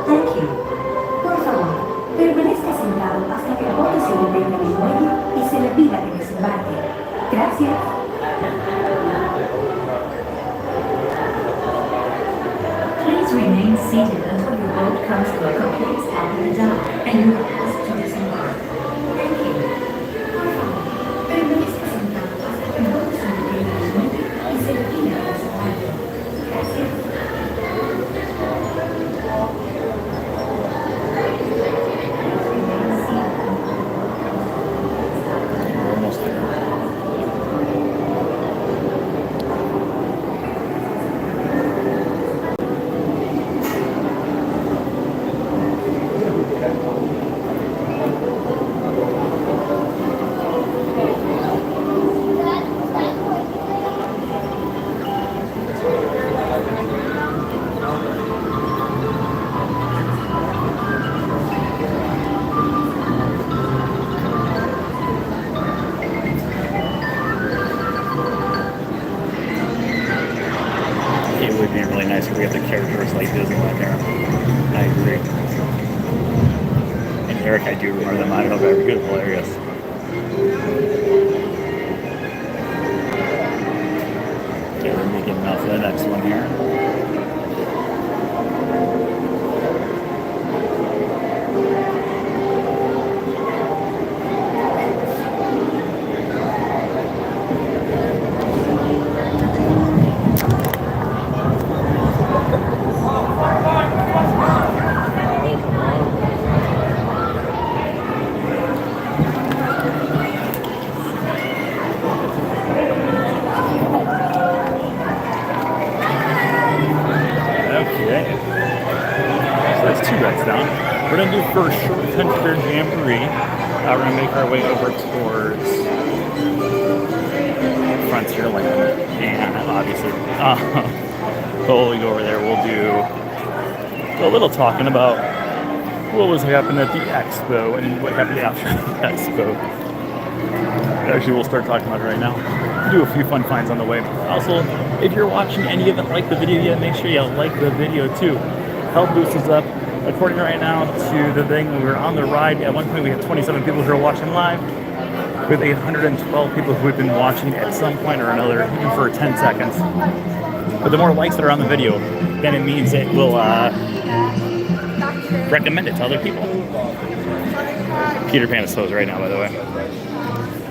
Thank you. Por favor, permanezca sentado hasta que el bote se detenga en el muelle y se le pida que desembarque. Gracias. Please remain seated until your boat comes to a complete stop at the dock and you are asked to disembark. Thank you. Por favor, permanezca sentado hasta que el bote se detenga en el muelle y se le pida que desembarque. Gracias. We're almost there. It would be really nice if we had the characters like Disneyland there. I agree. And Eric, I do remember them. I don't know if they're good, hilarious. Okay, we're making enough for the next one here. Okay. So that's 2 rides down. We're going to do first short country Jamboree. We're going to make our way over towards Frontierland. And obviously, before we go over there, we'll do a little talking about what was happening at the Expo and what happened after the Expo. Actually, we'll start talking about it right now. Do a few fun finds on the way. Also, if you're watching and you haven't liked the video yet, make sure you like the video too. Help boost us up. According right now to the thing, we were on the ride. At one point, we had 27 people who were watching live, with 812 people who had been watching at some point or another, even for 10 seconds. But the more likes that are on the video, then it means it will recommend it to other people. Peter Pan is closed right now, by the way.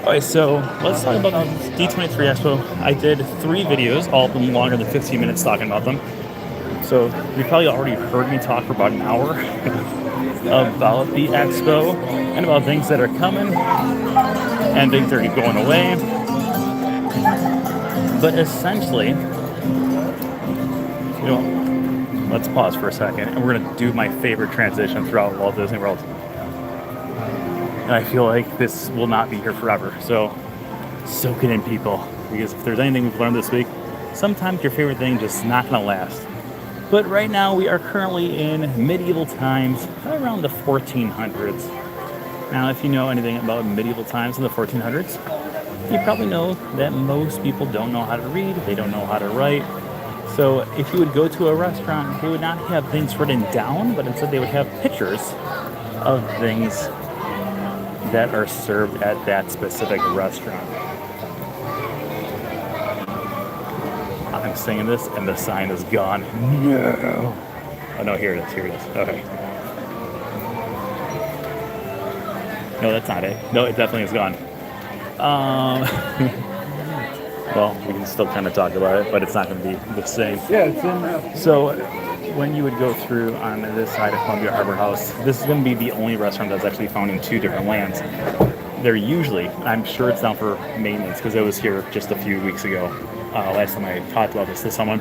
Alright, so let's talk about D23 Expo. I did 3 videos, all of them longer than 15 minutes talking about them. So you probably already heard me talk for about an hour about the Expo and about things that are coming and things that are going away. But essentially, you know, let's pause for a second and we're going to do my favorite transition throughout Walt Disney World. And I feel like this will not be here forever. So soak it in, people. Because if there's anything we've learned this week, sometimes your favorite thing just not gonna last. But right now we are currently in medieval times, around the 1400s. Now, if you know anything about medieval times in the 1400s, you probably know that most people don't know how to read, they don't know how to write. So if you would go to a restaurant, they would not have things written down, but instead they would have pictures of things that are served at that specific restaurant. I'm saying this and the sign is gone. No. Oh no, here it is, Okay. No, that's not it. No, it definitely is gone. Well, we can still kind of talk about it, but it's not going to be the same. Yeah, it's in there. So when you would go through on this side of Columbia Harbor House, this is going to be the only restaurant that's actually found in 2 different lands. They're usually, I'm sure it's down for maintenance because it was here just a few weeks ago. Last time I talked about this to someone.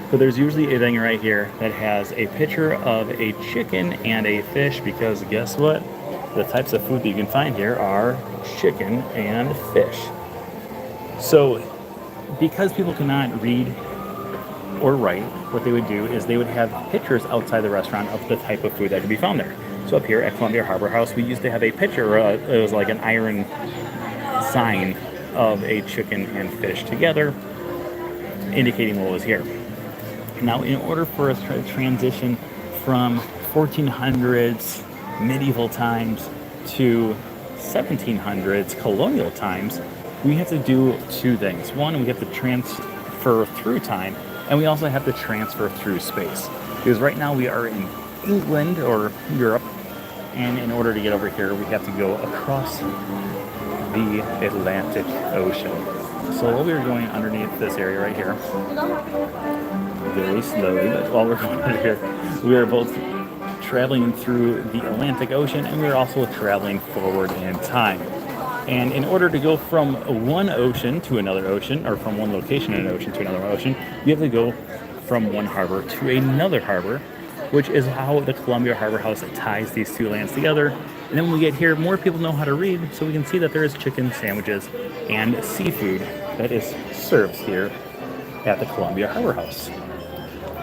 But there's usually a thing right here that has a picture of a chicken and a fish because guess what? The types of food that you can find here are chicken and fish. So because people cannot read or write, what they would do is they would have pictures outside the restaurant of the type of food that could be found there. So up here at Columbia Harbor House, we used to have a picture, it was like an iron sign of a chicken and fish together. indicating what was here. Now, in order for us to transition from 1400s medieval times to 1700s colonial times, we have to do two things. One, we have to transfer through time, and we also have to transfer through space. Because right now we are in England or Europe, and in order to get over here, we have to go across the Atlantic Ocean. So while we were going underneath this area right here, very slowly, but while we're going under here, we are both traveling through the Atlantic Ocean, and we're also traveling forward in time. And in order to go from one ocean to another ocean, or from one location in an ocean to another ocean, you have to go from one harbor to another harbor, which is how the Columbia Harbor House ties these two lands together. And then when we get here, more people know how to read, so we can see that there is chicken sandwiches and seafood that is served here at the Columbia Harbor House.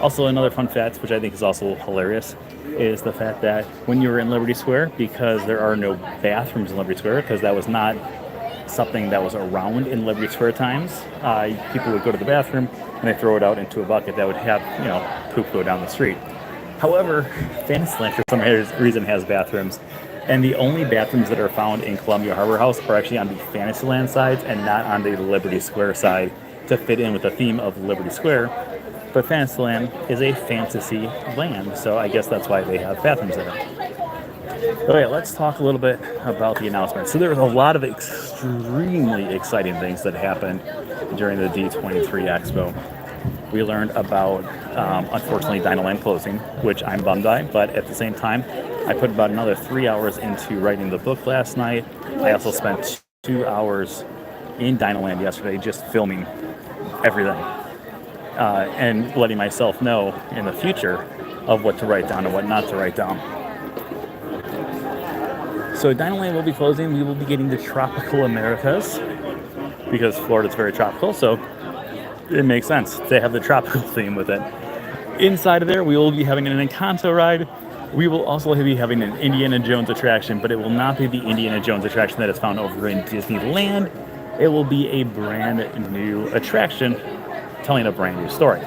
Also, another fun fact, which I think is also hilarious, is the fact that when you're in Liberty Square, because there are no bathrooms in Liberty Square, because that was not something that was around in Liberty Square times, people would go to the bathroom and they throw it out into a bucket that would have, poop go down the street. However, Fantasyland for some reason has bathrooms, and the only bathrooms that are found in Columbia Harbor House are actually on the Fantasyland sides and not on the Liberty Square side to fit in with the theme of Liberty Square. But Fantasyland is a fantasy land, so I guess that's why they have bathrooms there. Okay, let's talk a little bit about the announcement. So there was a lot of extremely exciting things that happened during the D23 Expo. We learned about, unfortunately, Dinoland closing, which I'm bummed by, but at the same time, I put about another 3 hours into writing the book last night. I also spent 2 hours in Dinoland yesterday just filming everything and letting myself know in the future of what to write down and what not to write down. So Dinoland will be closing. We will be getting the Tropical Americas because Florida's very tropical, so it makes sense. They have the tropical theme with it. Inside of there, we will be having an Encanto ride. We will also be having an Indiana Jones attraction, but it will not be the Indiana Jones attraction that is found over in Disneyland. It will be a brand new attraction telling a brand new story,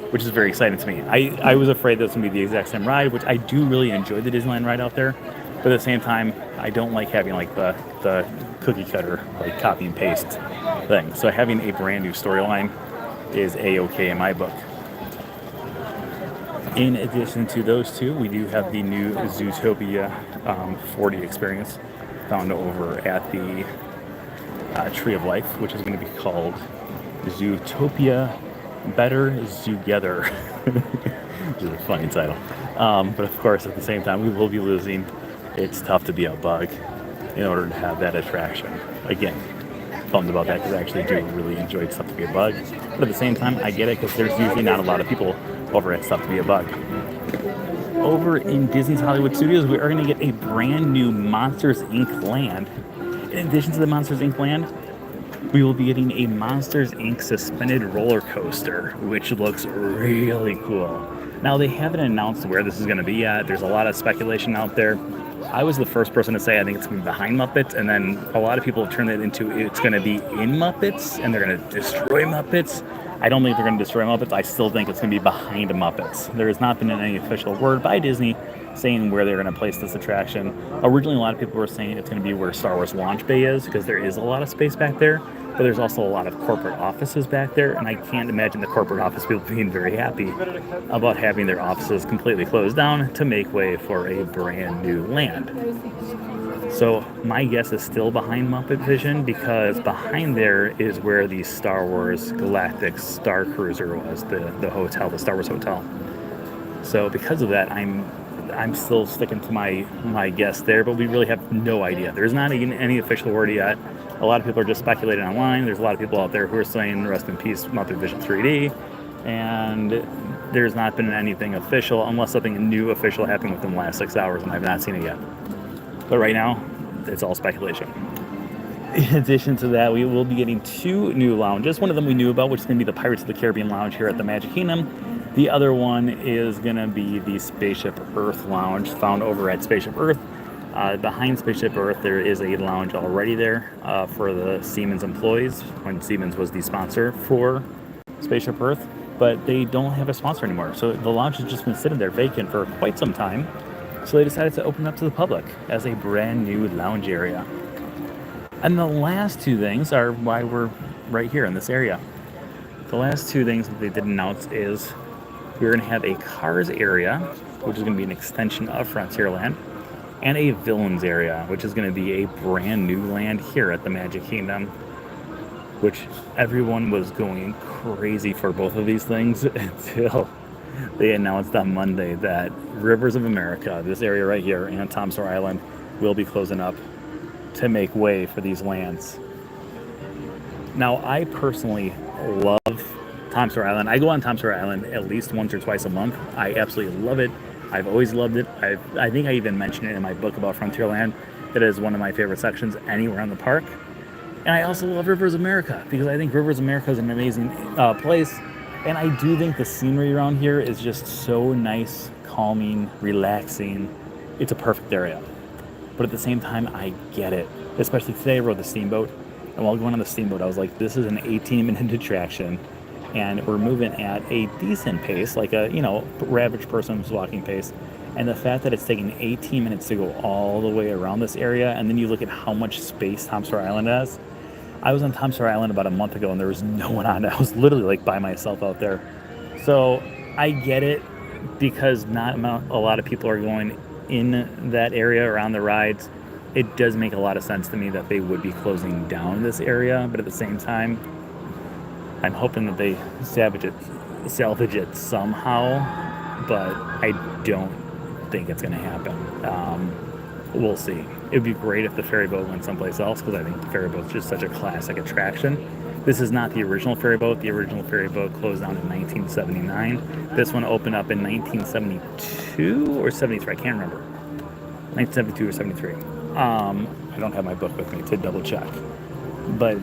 which is very exciting to me. I was afraid that it was going to be the exact same ride, which I do really enjoy the Disneyland ride out there, but at the same time, I don't like having like the cookie cutter, like copy and paste thing. So having a brand new storyline is A-okay in my book. In addition to those two, we do have the new Zootopia 4D experience found over at the Tree of Life, which is going to be called Zootopia Better Zoogether, which is a funny title. But of course, at the same time, we will be losing It's Tough to Be a Bug in order to have that attraction. Again, bummed about that because I actually do really enjoy It's Tough to Be a Bug. But at the same time, I get it because there's usually not a lot of people over at It's Tough to Be a Bug. Over in Disney's Hollywood Studios, we are going to get a brand new Monsters, Inc. land. In addition to the Monsters, Inc. land, we will be getting a Monsters, Inc. suspended roller coaster, which looks really cool. Now, they haven't announced where this is going to be yet. There's a lot of speculation out there. I was the first person to say I think it's going to be behind Muppets, and then a lot of people have turned it into it's going to be in Muppets, and they're going to destroy Muppets. I don't think they're going to destroy Muppets. I still think it's going to be behind Muppets. There has not been any official word by Disney saying where they're going to place this attraction. Originally, a lot of people were saying it's going to be where Star Wars Launch Bay is, because there is a lot of space back there, but there's also a lot of corporate offices back there, and I can't imagine the corporate office people being very happy about having their offices completely closed down to make way for a brand new land. So my guess is still behind Muppet Vision, because behind there is where the Star Wars Galactic Star Cruiser was, the hotel, the Star Wars hotel. So because of that, I'm still sticking to my guess there, but we really have no idea. There's not even any official word yet. A lot of people are just speculating online. There's a lot of people out there who are saying rest in peace Muppet Vision 3D, and there's not been anything official unless something new official happened within the last 6 hours, and I've not seen it yet. But right now, it's all speculation. In addition to that, we will be getting 2 new lounges. One of them we knew about, which is going to be the Pirates of the Caribbean Lounge here at the Magic Kingdom. The other one is going to be the Spaceship Earth Lounge found over at Spaceship Earth. Behind Spaceship Earth, there is a lounge already there for the Siemens employees, when Siemens was the sponsor for Spaceship Earth, but they don't have a sponsor anymore. So the lounge has just been sitting there vacant for quite some time. So they decided to open up to the public as a brand new lounge area. And the last two things are why we're right here in this area. The last two things that they did announce is we're going to have a cars area, which is going to be an extension of Frontierland, and a villains area, which is going to be a brand new land here at the Magic Kingdom, which everyone was going crazy for both of these things until they announced on Monday that Rivers of America, this area right here, and Tom Sawyer Island will be closing up to make way for these lands. Now, I personally love Tom Sawyer Island. I go on Tom Sawyer Island at least once or twice a month. I absolutely love it. I've always loved it. I think I even mentioned it in my book about Frontierland. It is one of my favorite sections anywhere in the park. And I also love Rivers of America because I think Rivers of America is an amazing place. And I do think the scenery around here is just so nice, calming, relaxing. It's a perfect area. But at the same time, I get it. Especially today, I rode the steamboat. And while going on the steamboat, I was like, this is an 18-minute attraction. And we're moving at a decent pace, like a, average person's walking pace. And the fact that it's taking 18 minutes to go all the way around this area, and then you look at how much space Tom Sawyer Island has. I was on Tom Sawyer Island about a month ago, and there was no one on it. I was literally like by myself out there. So I get it, because not a lot of people are going in that area around the rides. It does make a lot of sense to me that they would be closing down this area, but at the same time, I'm hoping that they salvage it somehow, but I don't think it's going to happen. We'll see. It would be great if the ferry boat went someplace else, because I think the ferry boat is just such a classic attraction. This is not the original ferry boat. The original ferry boat closed down in 1979. This one opened up in 1972 or 73. I can't remember. 1972 or 73. I don't have my book with me to double check. But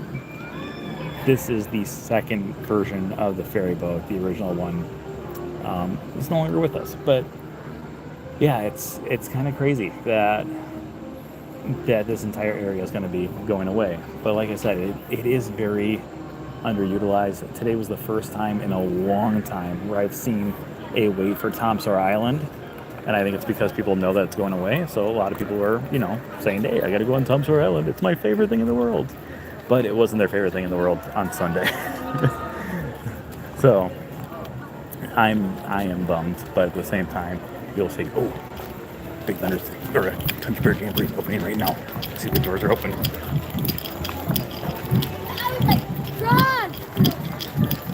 this is the second version of the ferry boat. The original one is no longer with us. But yeah, it's kind of crazy that this entire area is going to be going away. But like I said, it is very underutilized. Today was the first time in a long time where I've seen a wait for Tom Sawyer Island. And I think it's because people know that it's going away. So a lot of people were, saying, hey, I got to go on Tom Sawyer Island. It's my favorite thing in the world. But it wasn't their favorite thing in the world on Sunday. So I am bummed. But at the same time, you'll see, oh, Big Thunder's or Country Bear Jamboree is opening right now. See, the doors are open. Run!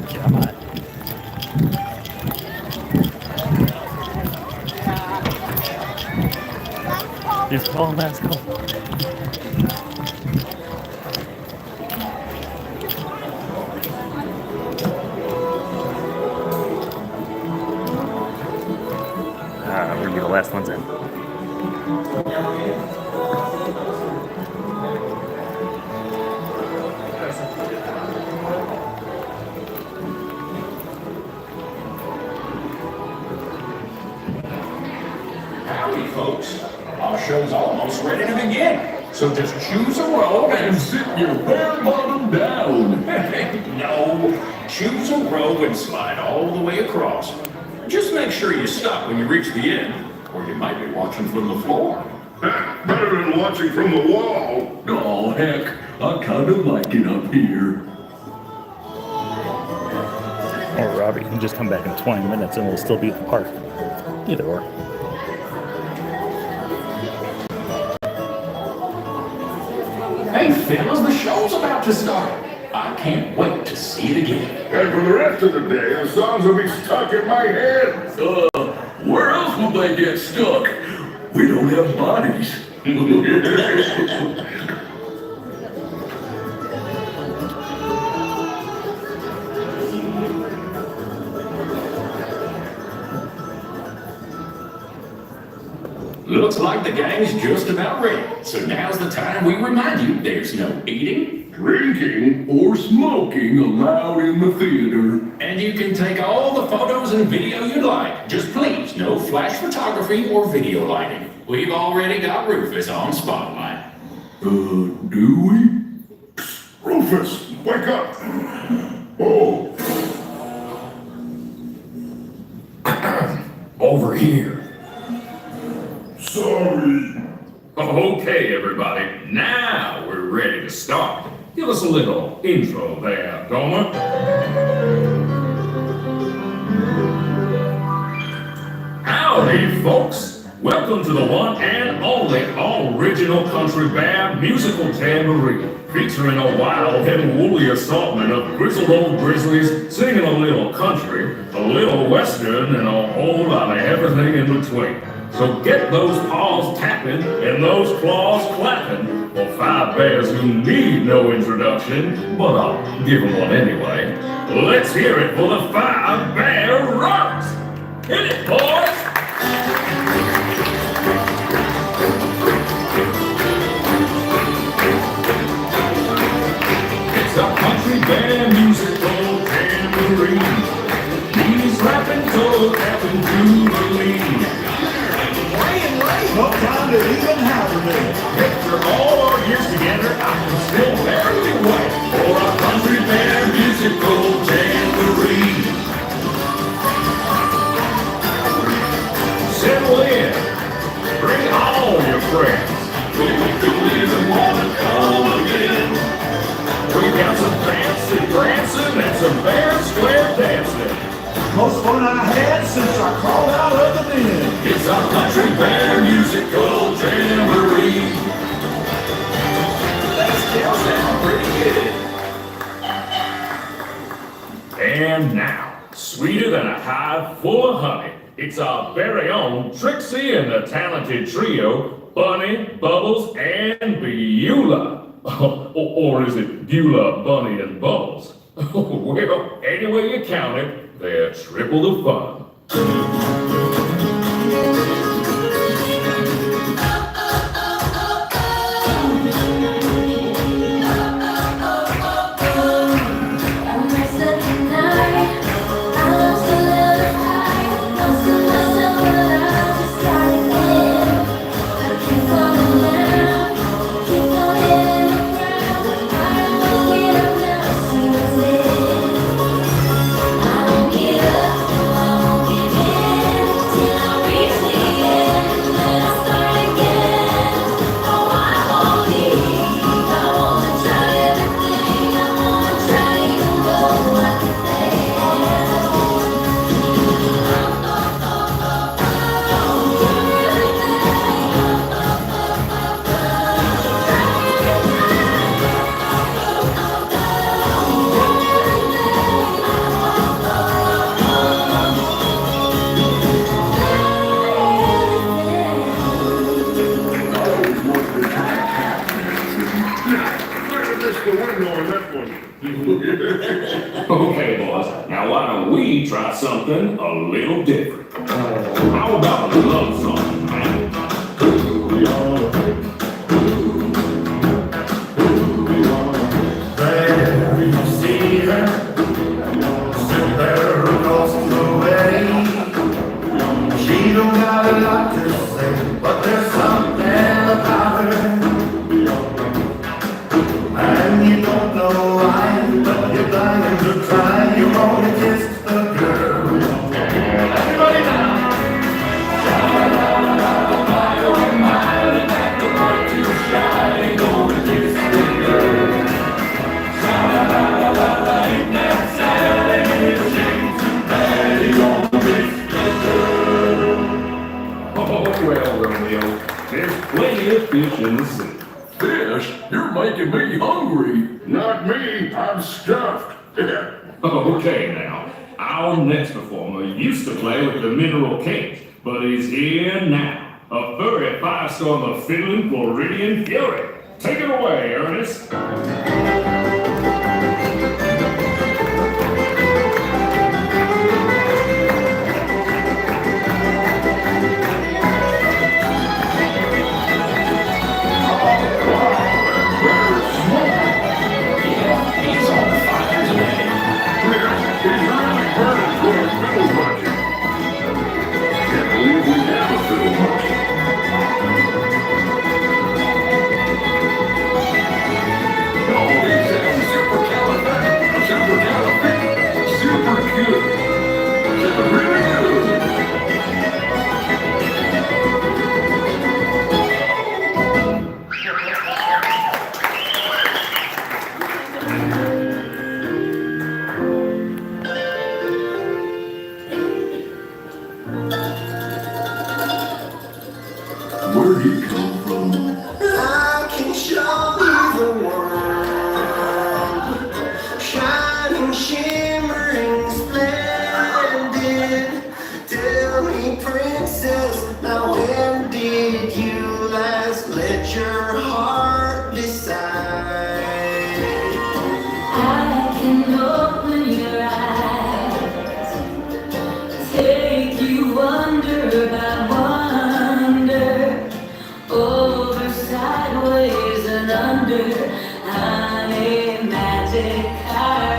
Come on. Just call him, let's go. We're gonna be the last ones in. Howdy, folks. Our show's almost ready to begin. So just choose a row and sit your bare bottom down. No, choose a row and slide all the way across. Just make sure you stop when you reach the end, or you might be watching from the floor. Better than watching from the wall. Oh, heck, I kind of like it up here. Or Robert, you can just come back in 20 minutes and we'll still be at the park. Either or. Hey, fellas, the show's about to start. I can't wait to see it again. And for the rest of the day, the songs will be stuck in my head. Where else will they get stuck? We don't have bodies. Looks like the gang's just about ready. So now's the time we remind you there's no eating, Drinking? or smoking allowed in the theater. And you can take all the photos and video you'd like. Just please, no flash photography or video lighting. We've already got Rufus on spotlight. Do we? Rufus, wake up. Oh, here. Sorry. Okay, everybody, now we're ready to start. Give us a little intro there, Gomer. Howdy, folks. Welcome to the one and only original country band musical Jamboree, featuring a wild and woolly assortment of grizzled old grizzlies singing a little country, a little western, and a whole lot of everything in between. So get those paws tapping and those claws clapping for five bears who need no introduction, but I'll give them one anyway. Let's hear it for the Five Bear Rocks! Hit it, boys! It's a country band musical Jamboree. He's rapping, toe tapping to the lead. No time to even have a minute. After all our years together, I can still barely wait for a country band musical Jamboree. Settle in, bring all your friends. We even want to come again. We got some fancy prancing and some fair square dancing. Most fun I had since I crawled out of the den. It's a country band musical Jamboree. They still sound pretty good. And now, sweeter than a hive full of honey, it's our very own Trixie and the talented trio, Bunny, Bubbles, and Beulah. Or is it Beulah, Bunny, and Bubbles? Well, any way you count it, they're triple the fun. Okay, boys, now why don't we try something a little different? How about a love song, man? There you see her, still there across the way. She don't got a lot to say, but there's something about her. And you don't know why, but you're dying to try. You wanna kiss the girl. Everybody now. Oh, well, Romeo, there's plenty of fish in the sea. Fish? You're making me hungry. Not me, I'm stuffed. Okay, now, our next performer used to play with the Mineral Kings, but he's here now. A furry firestorm of fiddling Floridian fury. Take it away, Ernest.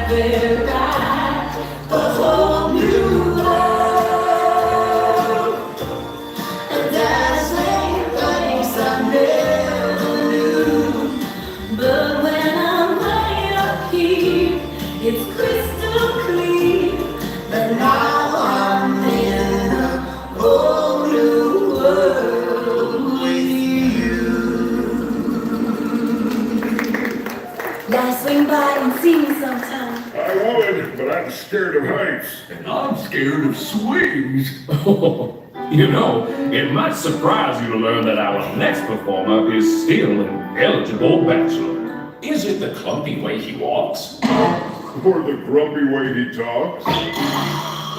there died a whole new world. A dazzling place I never knew. But when I'm way up here, it's crystal clear. But now I'm in a whole new world with you. Y'all swing by and see me sometime. I would, but I'm scared of heights. And I'm scared of swings. You know, it might surprise you to learn that our next performer is still an eligible bachelor. Is it the clumpy way he walks? Or the grumpy way he talks.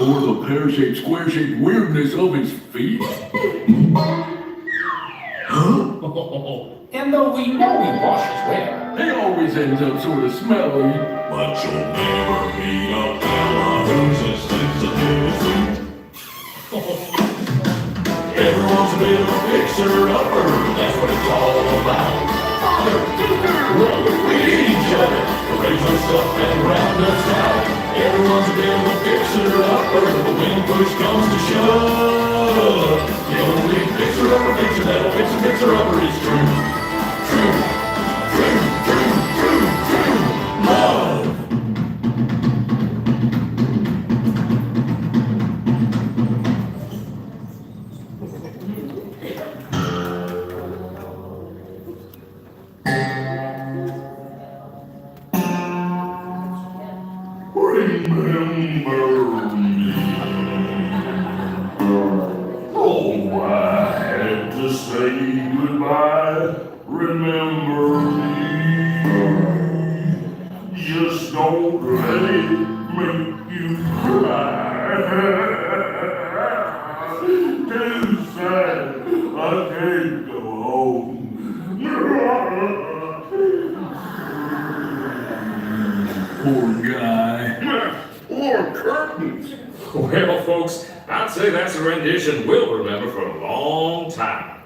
Or the pear-shaped, square-shaped weirdness of his feet. And though we know he washes well, He always ends up sort of smelly. But you'll never meet a fella who's as sensitive as sweet. Everyone's a bit of a fixer-upper, that's what it's all about. Father, brother, we need each other to raise us up and round us out. Everyone's a bit of a fixer-upper, but when push comes to shove, the only fixer-upper fixer that'll fix a fixer-upper is true. True. Love. Remember me. Oh, I had to say goodbye. Remember me. Just don't let it make you cry. Too sad, I can't go home. Poor guy. Or curtains. well, folks, I'd say that's a rendition we'll remember for a long time.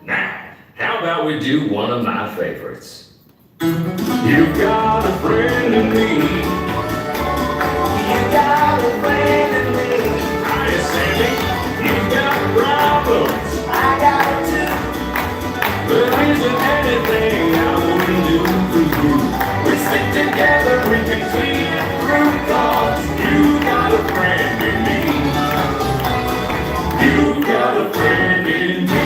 Now, how about we do one of my favorites? You've got a friend in me. You got a friend in me. Hi, Sandy. You've got problems. I got it too. There isn't anything I wouldn't do for you. We stick together, we can see it through, 'cause you got a friend in me. You got a friend in me.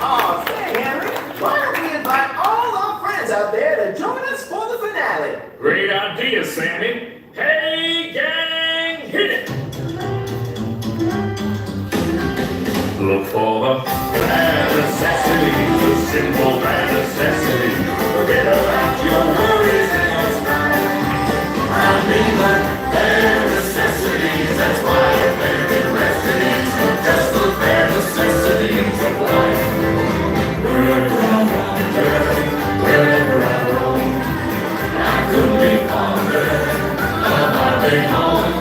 Oh, say, Henry, why don't we invite all our friends out there to join us for the finale? Great idea, Sammy. Hey, gang, hit it! Look for the bad necessities, the simple bad necessities. Forget about your worries and your strife. I mean the bare necessities, that's why I'm very interested in just the bare necessities of life. Wherever I wander, wherever I roam, I couldn't be fonder of my way home.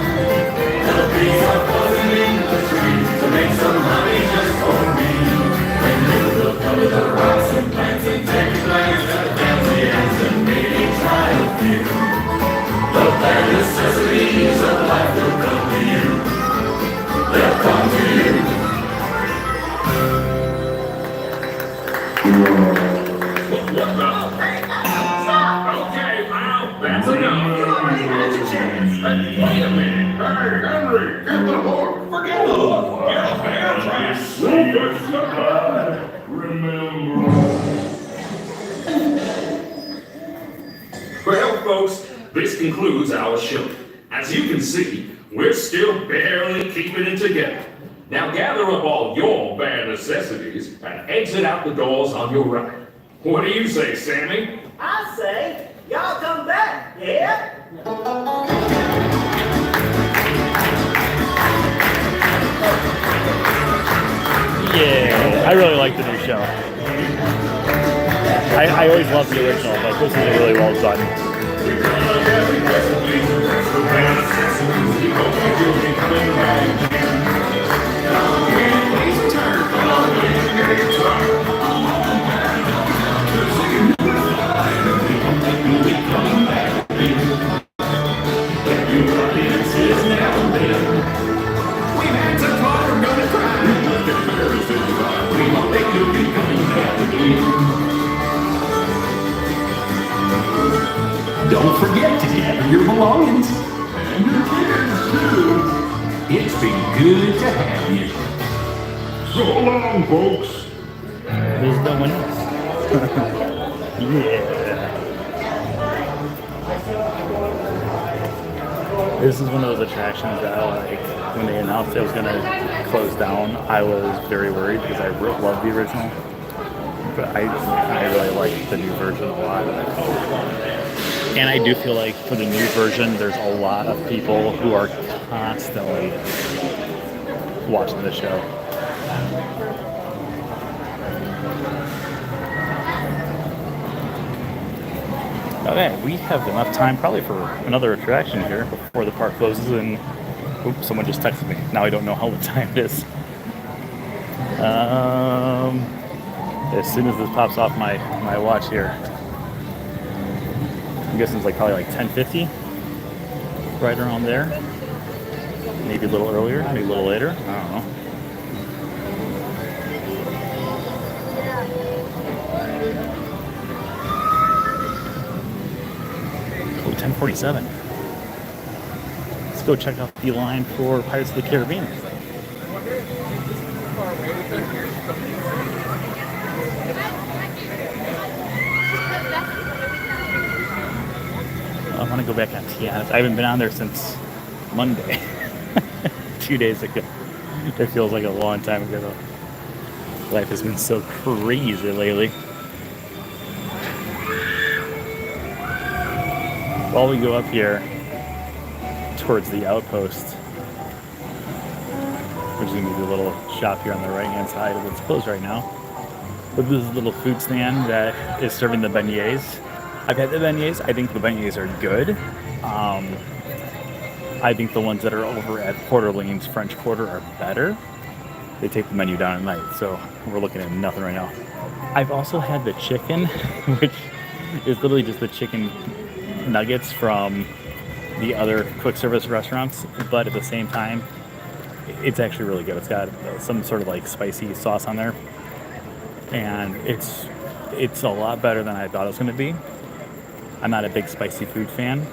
The bees are buzzing in the trees to make some honey just for me. When you look over the rocks and plants and take a glance at the fancy ants and maybe try a few. The bare necessities of life will come to you. They'll come to you. Okay, well, that's enough. You already had your chance. Wait a minute. Hey, Henry, get the hook. Forget the hook. Get a bear trap. Remember. Well, folks, this concludes our show. As you can see, we're still barely keeping it together. Now gather up all your bare necessities and exit out the doors on your right. What do you say, Sammy? I say, y'all come back, yeah? Yeah, I really like the new show. I always loved the original, but this is really well done. Don't forget to gather your belongings. And your kids, too. It's been good to have you. So long, folks. There's no one else. Yeah. This is one of those attractions that, like, when they announced it was going to close down, I was very worried because I love the original. But I really like the new version a lot. And I do feel like for the new version, there's a lot of people who are constantly watching the show. Okay, we have enough time probably for another attraction here before the park closes. And oops, someone just texted me. Now I don't know how the time it is. As soon as this pops off my watch here, I'm guessing it's like probably like 10:50, right around there. Maybe a little earlier, maybe a little later. I don't know. Oh, 10:47. Let's go check out the line for Pirates of the Caribbean. I want to go back on Tiana. I haven't been on there since Monday, 2 days ago. It feels like a long time ago though. Life has been so crazy lately. While we go up here towards the outpost, which is going to be the little shop here on the right hand side of it's closed right now. But this is a little food stand that is serving the beignets. I've had the beignets. I think the beignets are good. I think the ones that are over at Port Orleans French Quarter are better. They take the menu down at night, so we're looking at nothing right now. I've also had the chicken, which is literally just the chicken nuggets from the other quick service restaurants, but at the same time, it's actually really good. It's got some sort of like spicy sauce on there, and it's a lot better than I thought it was going to be. I'm not a big spicy food fan,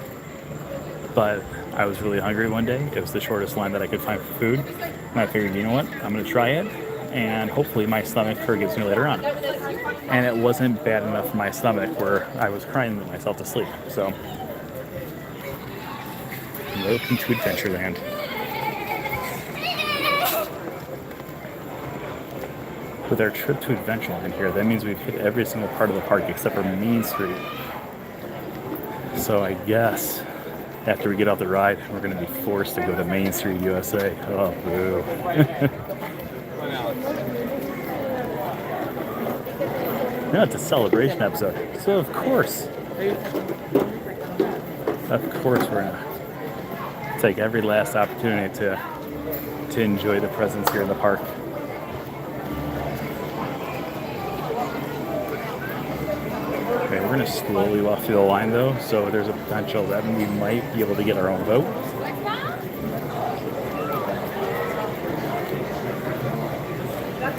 but I was really hungry one day. It was the shortest line that I could find for food, and I figured, you know what, I'm going to try it, and hopefully my stomach forgives me later on. And it wasn't bad enough for my stomach where I was crying myself to sleep. So, welcome to Adventureland. With our trip to Adventureland here, that means we've hit every single part of the park except for Main Street. So I guess after we get off the ride, we're going to be forced to go to Main Street, USA. Oh, boo. No, it's a celebration episode. So of course we're going to take every last opportunity to enjoy the presence here in the park. Okay, we're going to slowly walk through the line though, so there's a potential that we might be able to get our own boat.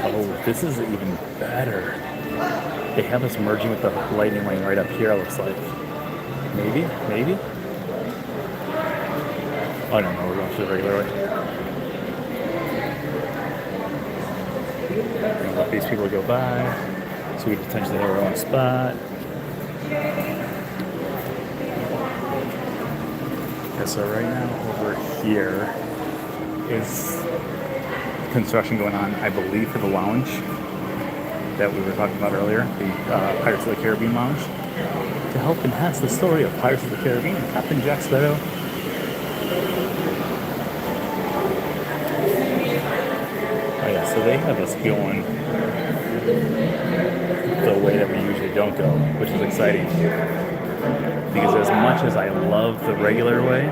Oh, this is even better. They have us merging with the lightning lane right up here, it looks like. Maybe? Oh, no, we're going through the regular way. We're going to let these people go by, so we potentially have our own spot. Okay, so right now over here is construction going on, I believe, for the lounge that we were talking about earlier, the Pirates of the Caribbean lounge, to help enhance the story of Pirates of the Caribbean. Captain Jack Sparrow. Oh yeah, so they have us going the way that we usually don't go, which is exciting. Because as much as I love the regular way,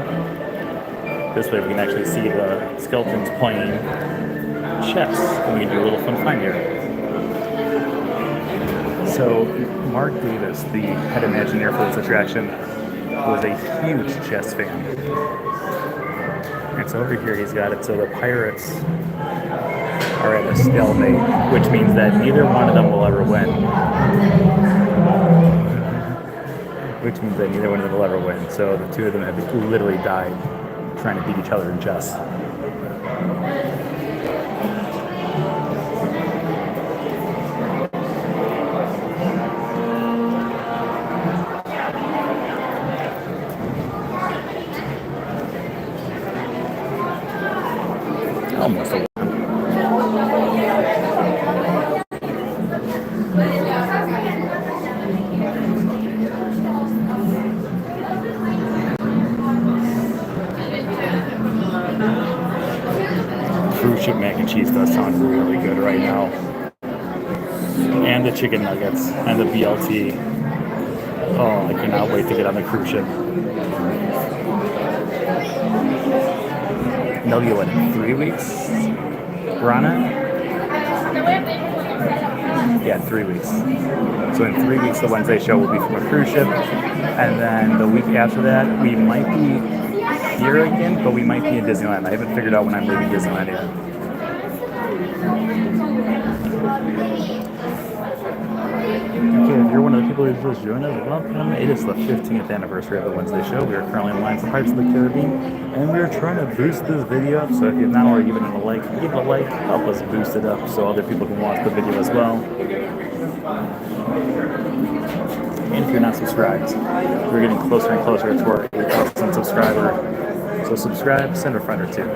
this way we can actually see the skeletons playing chess, and we can do a little fun time here. So Mark Davis, the head Imagineer for this attraction, was a huge chess fan. And so over here he's got it so the pirates are at a stalemate, which means that neither one of them will ever win. Which means that neither one of them will ever win. So the two of them have literally died trying to beat each other in chess. Almost a win. Cruise ship mac and cheese does sound really good right now. And the chicken nuggets and the BLT. Oh, I cannot wait to get on the cruise ship. They'll be what, in 3 weeks? We're on it? Yeah, 3 weeks. So in 3 weeks, the Wednesday show will be from a cruise ship. And then the week after that, we might be here again, but we might be in Disneyland. I haven't figured out when I'm leaving Disneyland yet. Okay, if you're one of the people who just joined us, welcome. It is the 15th anniversary of the Wednesday show. We are currently in line for Pirates of the Caribbean, and we are trying to boost this video up. So if you have not already given it a like, give it a like, help us boost it up so other people can watch the video as well. And if you're not subscribed, we're getting closer and closer to our 8,000 subscriber. So subscribe, send a friend or two.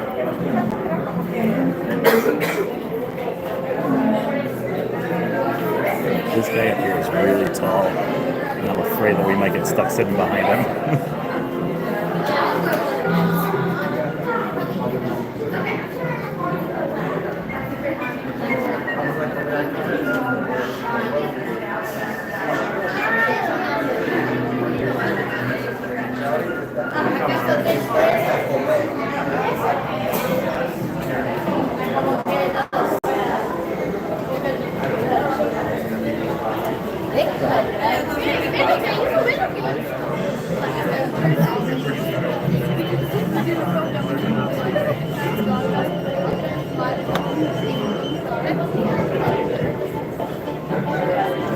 This guy up here is really tall, and I'm afraid that we might get stuck sitting behind him.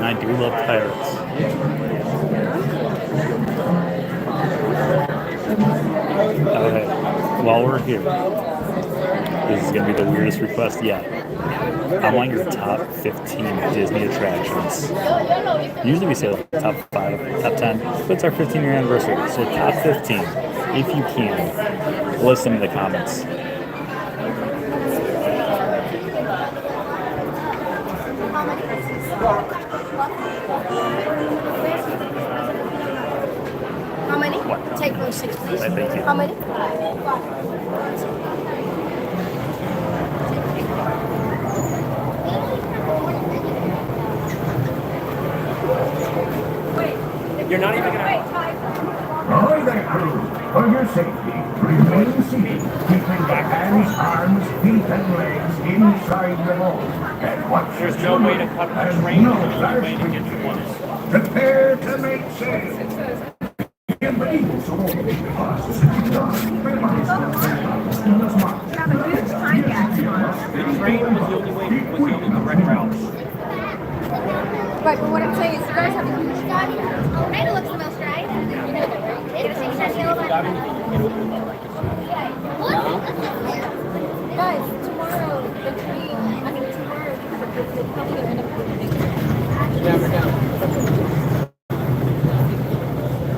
I do love pirates. Okay, while we're here, this is going to be the weirdest request yet. I want your top 15 Disney attractions. Usually we say like top 5, top 10, but it's our 15-year anniversary. So top 15, if you can, list them in the comments. How many? What? Take those 6, please. Thank you. How many? You're not even gonna. Ahoy there, crew! For your safety, remain seated, keeping your hands, arms, feet, and legs inside the boat. And watch There's your no way to steward, cut the and train. no There's no flash way to get to one. Prepare to make sail. Bienvenidos a bordo de The train was the only way. Was the only direct route. Right, but what I'm saying is you guys have a huge body. It looks the most right. Guys, tomorrow, the train, tomorrow, they're probably going to end up doing it. Yeah, we're down.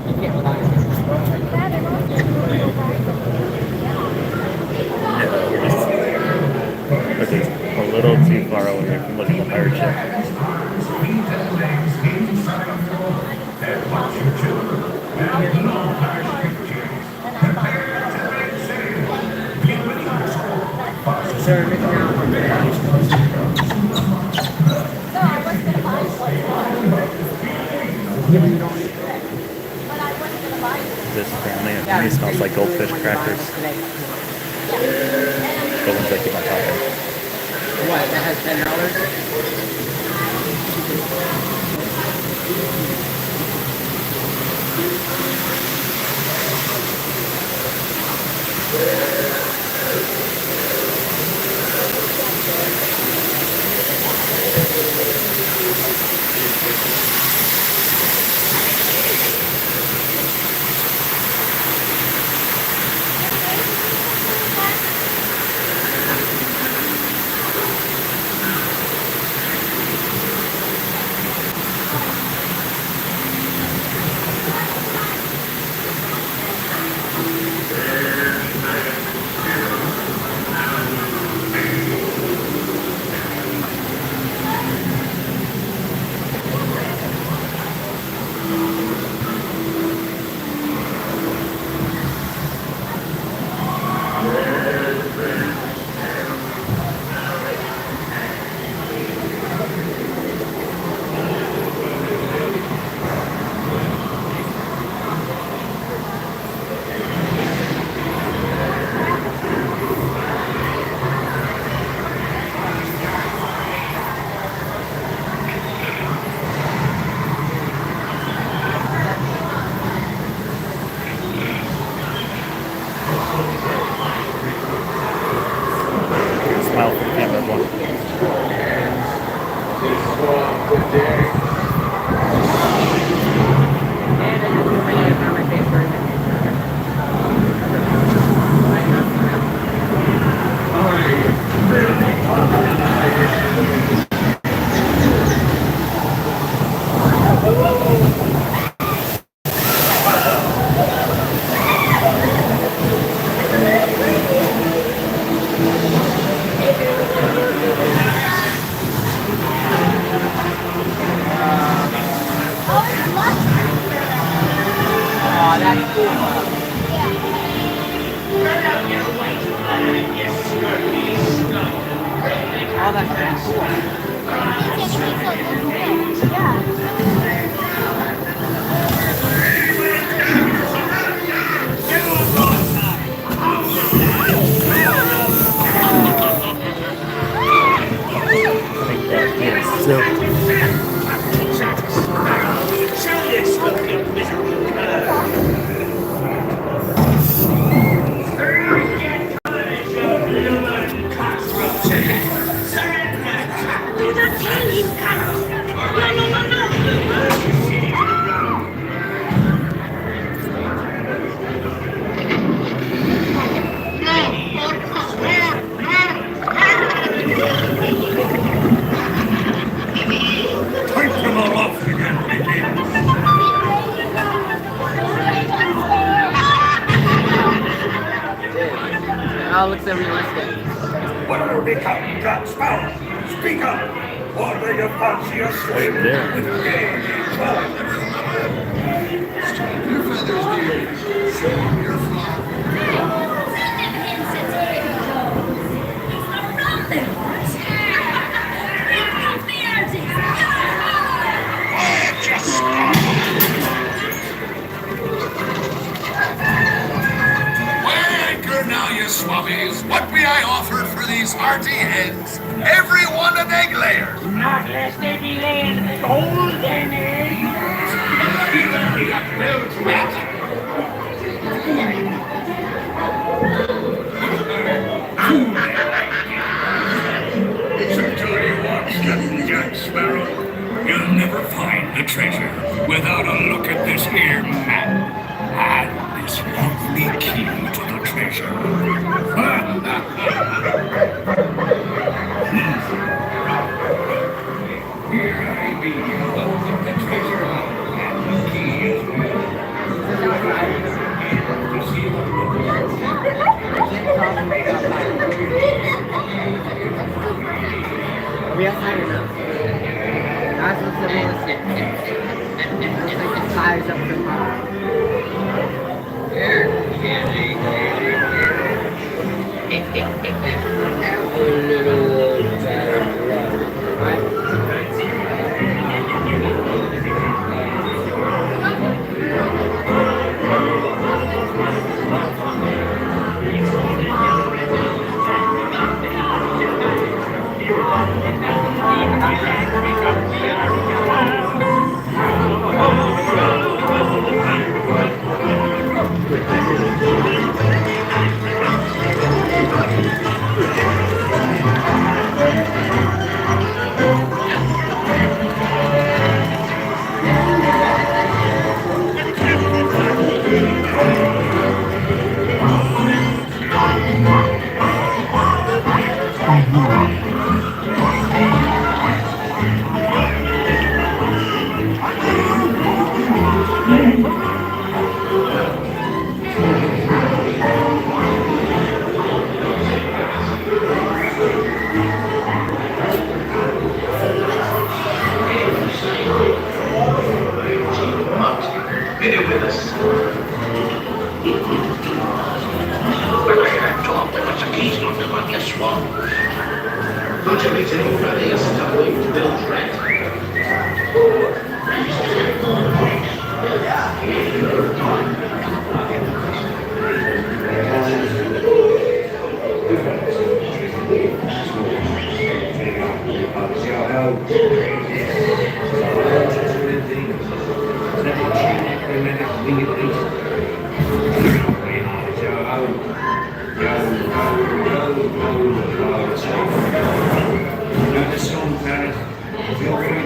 You can't rely on it. Okay, a little too far away from looking at the pirate ship. Sarah, make it now. This apparently smells like goldfish crackers. The ones that keep on talking. What? That has $10? Oh, looks so realistic. What will become Jack Sparrow? Speak up! Or do you fancy a swim with gay Your feathers, dear. Show your flock. Now, you swabbies, what may I offer for these hearty heads? Every one an egg layer. Not lest they be laying golden eggs. So tell you what, Captain Jack Sparrow, you'll never find the treasure without a look at this here map and this lovely key to the treasure. Here I be, the treasure and the key as well. Real time enough. That's what's the realistic. It's like it fires up the top.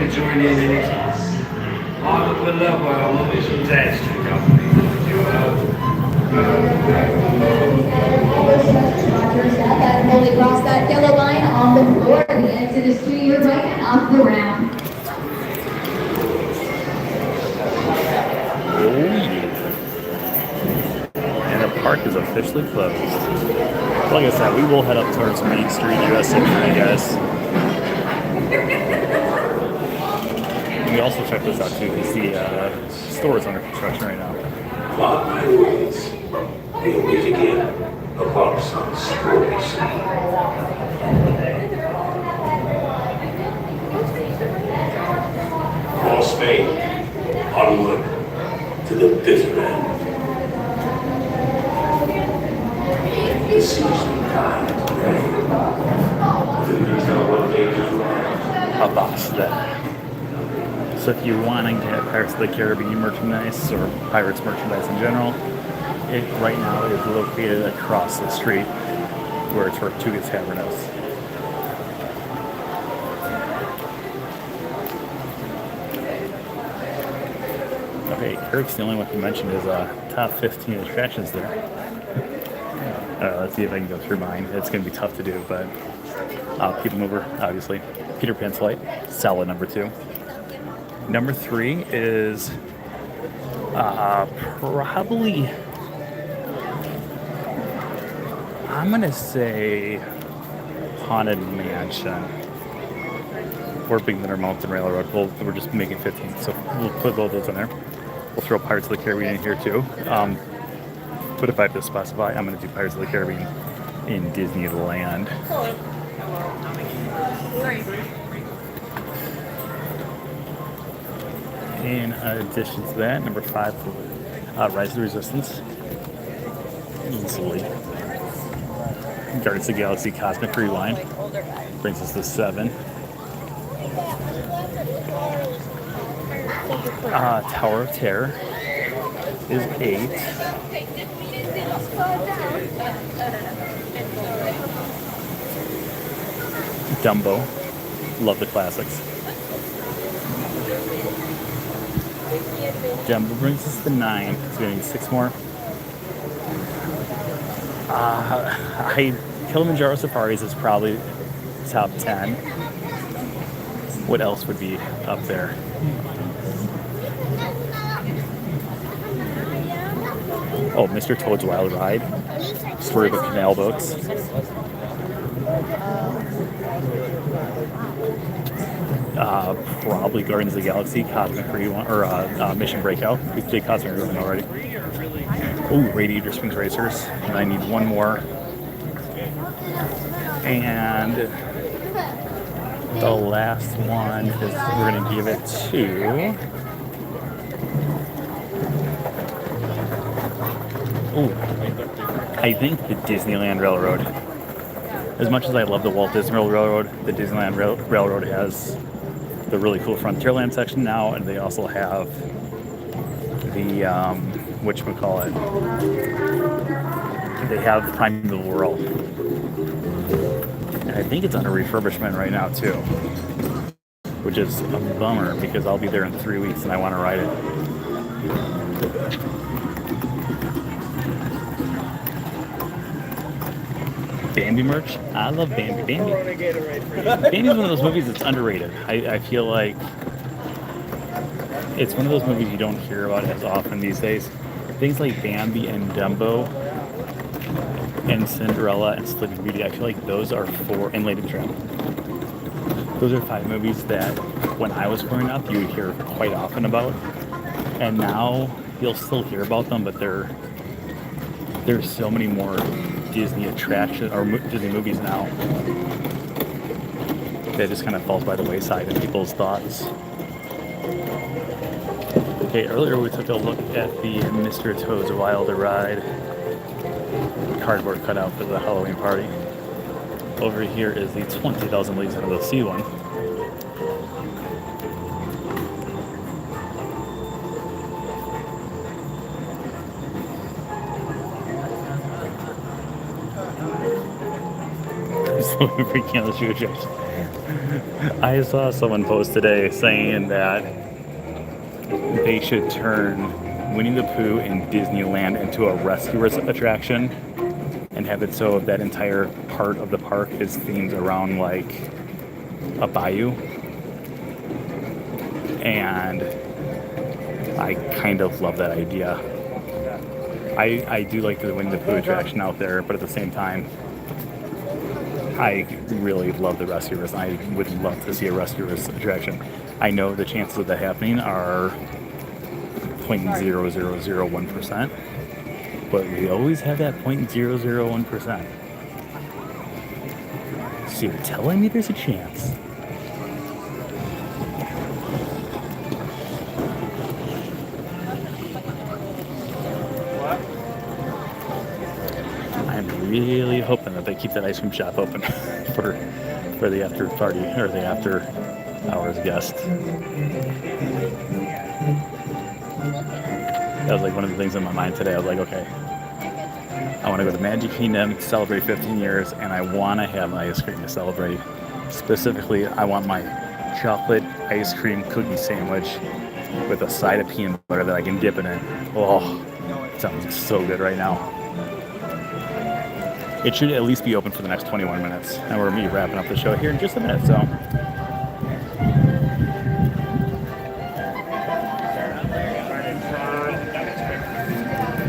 to join in anytime. All of the love will be attached to the company. And fully cross that yellow line on the floor. The exit is to your right and off the ramp. Oh, yeah. And the park is officially closed. Like I said, we will head up towards Main Street, USA for you guys. And we also check this out too. You see store is under construction right now. Mark my words, we'll meet again upon some stories. For Spain, onward to the bitter end. The season kind today. Didn't you tell what they do? A boss there. So if you're wanting to get Pirates of the Caribbean merchandise or Pirates merchandise in general, it right now is located across the street where Tortugas Tavern is. Okay, Eric's the only one who mentioned his top 15 attractions there. Let's see if I can go through mine. It's going to be tough to do, but I'll keep them over, obviously. Peter Pan's Flight, solid number 2. Number 3 is probably, I'm going to say Haunted Mansion or Big Thunder Mountain Railroad. We're just making 15, so we'll put both those in there. We'll throw Pirates of the Caribbean in here too. But if I have to specify, I'm going to do Pirates of the Caribbean in Disneyland. In addition to that, number 5, Rise of the Resistance. Easily. Guardians of the Galaxy Cosmic Rewind. Brings us to 7. Tower of Terror is 8. Dumbo. Love the classics. Dumbo brings us to 9. It's going to need 6 more. Kilimanjaro Safaris is probably top 10. What else would be up there? Oh, Mr. Toad's Wild Ride. Story of the Canal Boats. Probably Guardians of the Galaxy, Cosmic Rewind, or Mission Breakout. We did Cosmic Rewind already. Oh, Radiator Springs Racers. And I need one more. And the last one is we're going to give it to. I think the Disneyland Railroad. As much as I love the Walt Disney World Railroad, the Disneyland Railroad has the really cool Frontierland section now, and they also have the, whatchamacallit, they have Primeval World. And I think it's under refurbishment right now, too. Which is a bummer, because I'll be there in 3 weeks and I want to ride it. Bambi merch? I love Bambi. Bambi's one of those movies that's underrated. I feel like it's one of those movies you don't hear about as often these days. Things like Bambi and Dumbo and Cinderella and Sleeping Beauty, I feel like those are and Lady and the Tramp. Those are 5 movies that when I was growing up you would hear quite often about. And now you'll still hear about them, but there's so many more Disney attractions or Disney movies now that just kind of falls by the wayside in people's thoughts. Okay, earlier we took a look at the Mr. Toad's Wild Ride cardboard cutout for the Halloween party. Over here is the 20,000 Leagues Under the Sea one. Freaking out the shoe attraction. I saw someone post today saying that they should turn Winnie the Pooh in Disneyland into a rescuers attraction and have it so that entire part of the park is themed around like a bayou. And I kind of love that idea. I do like the Winnie the Pooh attraction out there, but at the same time, I really love the rescuers. I would love to see a rescuers attraction. I know the chances of that happening are 0.0001%, but we always have that 0.001%. So you're telling me there's a chance? I'm really hoping that they keep that ice cream shop open for the after party or the after hours guest. That was like one of the things in my mind today. I was like, okay, I want to go to Magic Kingdom to celebrate 15 years, and I want to have ice cream to celebrate. Specifically, I want my chocolate ice cream cookie sandwich with a side of peanut butter that I can dip in it. Oh, it sounds so good right now. It should at least be open for the next 21 minutes. And we're going to be wrapping up the show here in just a minute, so.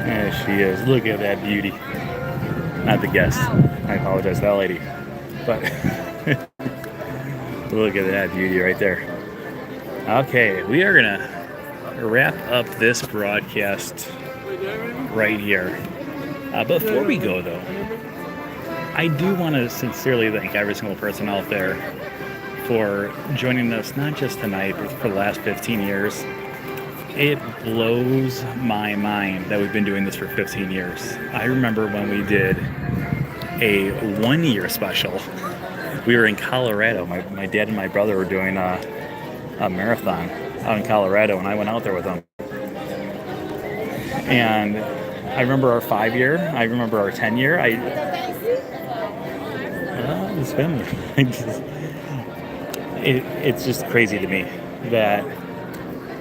There she is. Look at that beauty. Not the guest. I apologize to that lady. But look at that beauty right there. Okay, we are going to wrap up this broadcast right here. Before we go, though, I do want to sincerely thank every single person out there for joining us, not just tonight, but for the last 15 years. It blows my mind that we've been doing this for 15 years. I remember when we did a 1-year special. We were in Colorado. My dad and my brother were doing a marathon out in Colorado, and I went out there with them. And I remember our 5-year. I remember our 10-year. It's family. It's just crazy to me that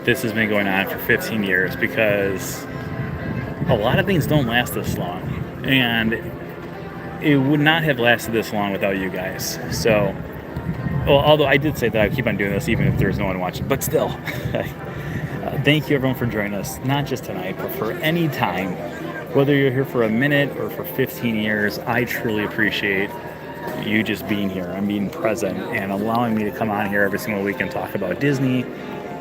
this has been going on for 15 years because a lot of things don't last this long, and it would not have lasted this long without you guys. So, well, although I did say that I keep on doing this even if there's no one watching, but still, thank you everyone for joining us, not just tonight, but for any time, whether you're here for a minute or for 15 years. I truly appreciate you just being here and being present and allowing me to come on here every single week and talk about Disney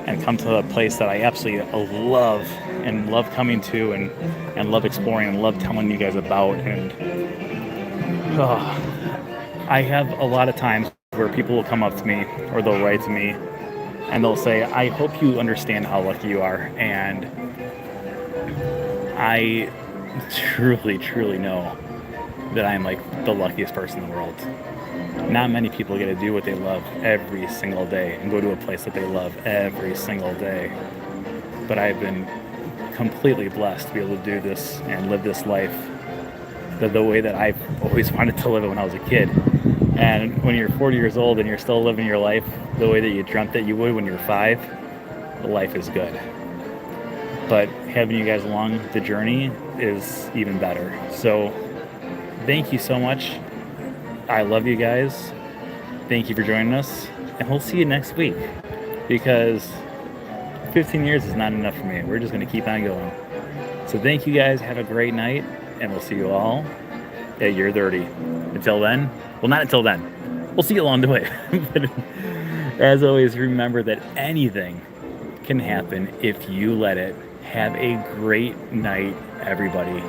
and come to a place that I absolutely love and love coming to and love exploring and love telling you guys about. And I have a lot of times where people will come up to me or they'll write to me and they'll say, I hope you understand how lucky you are. And I truly, truly know that I'm like the luckiest person in the world. Not many people get to do what they love every single day and go to a place that they love every single day. But I've been completely blessed to be able to do this and live this life the way that I've always wanted to live it when I was a kid. And when you're 40 years old and you're still living your life the way that you dreamt that you would when you were 5, life is good. But having you guys along the journey is even better. So thank you so much. I love you guys. Thank you for joining us. And we'll see you next week. Because 15 years is not enough for me. We're just going to keep on going. So thank you guys. Have a great night. And we'll see you all at year 30. Until then. Well, not until then. We'll see you along the way. But as always, remember that anything can happen if you let it. Have a great night, everybody.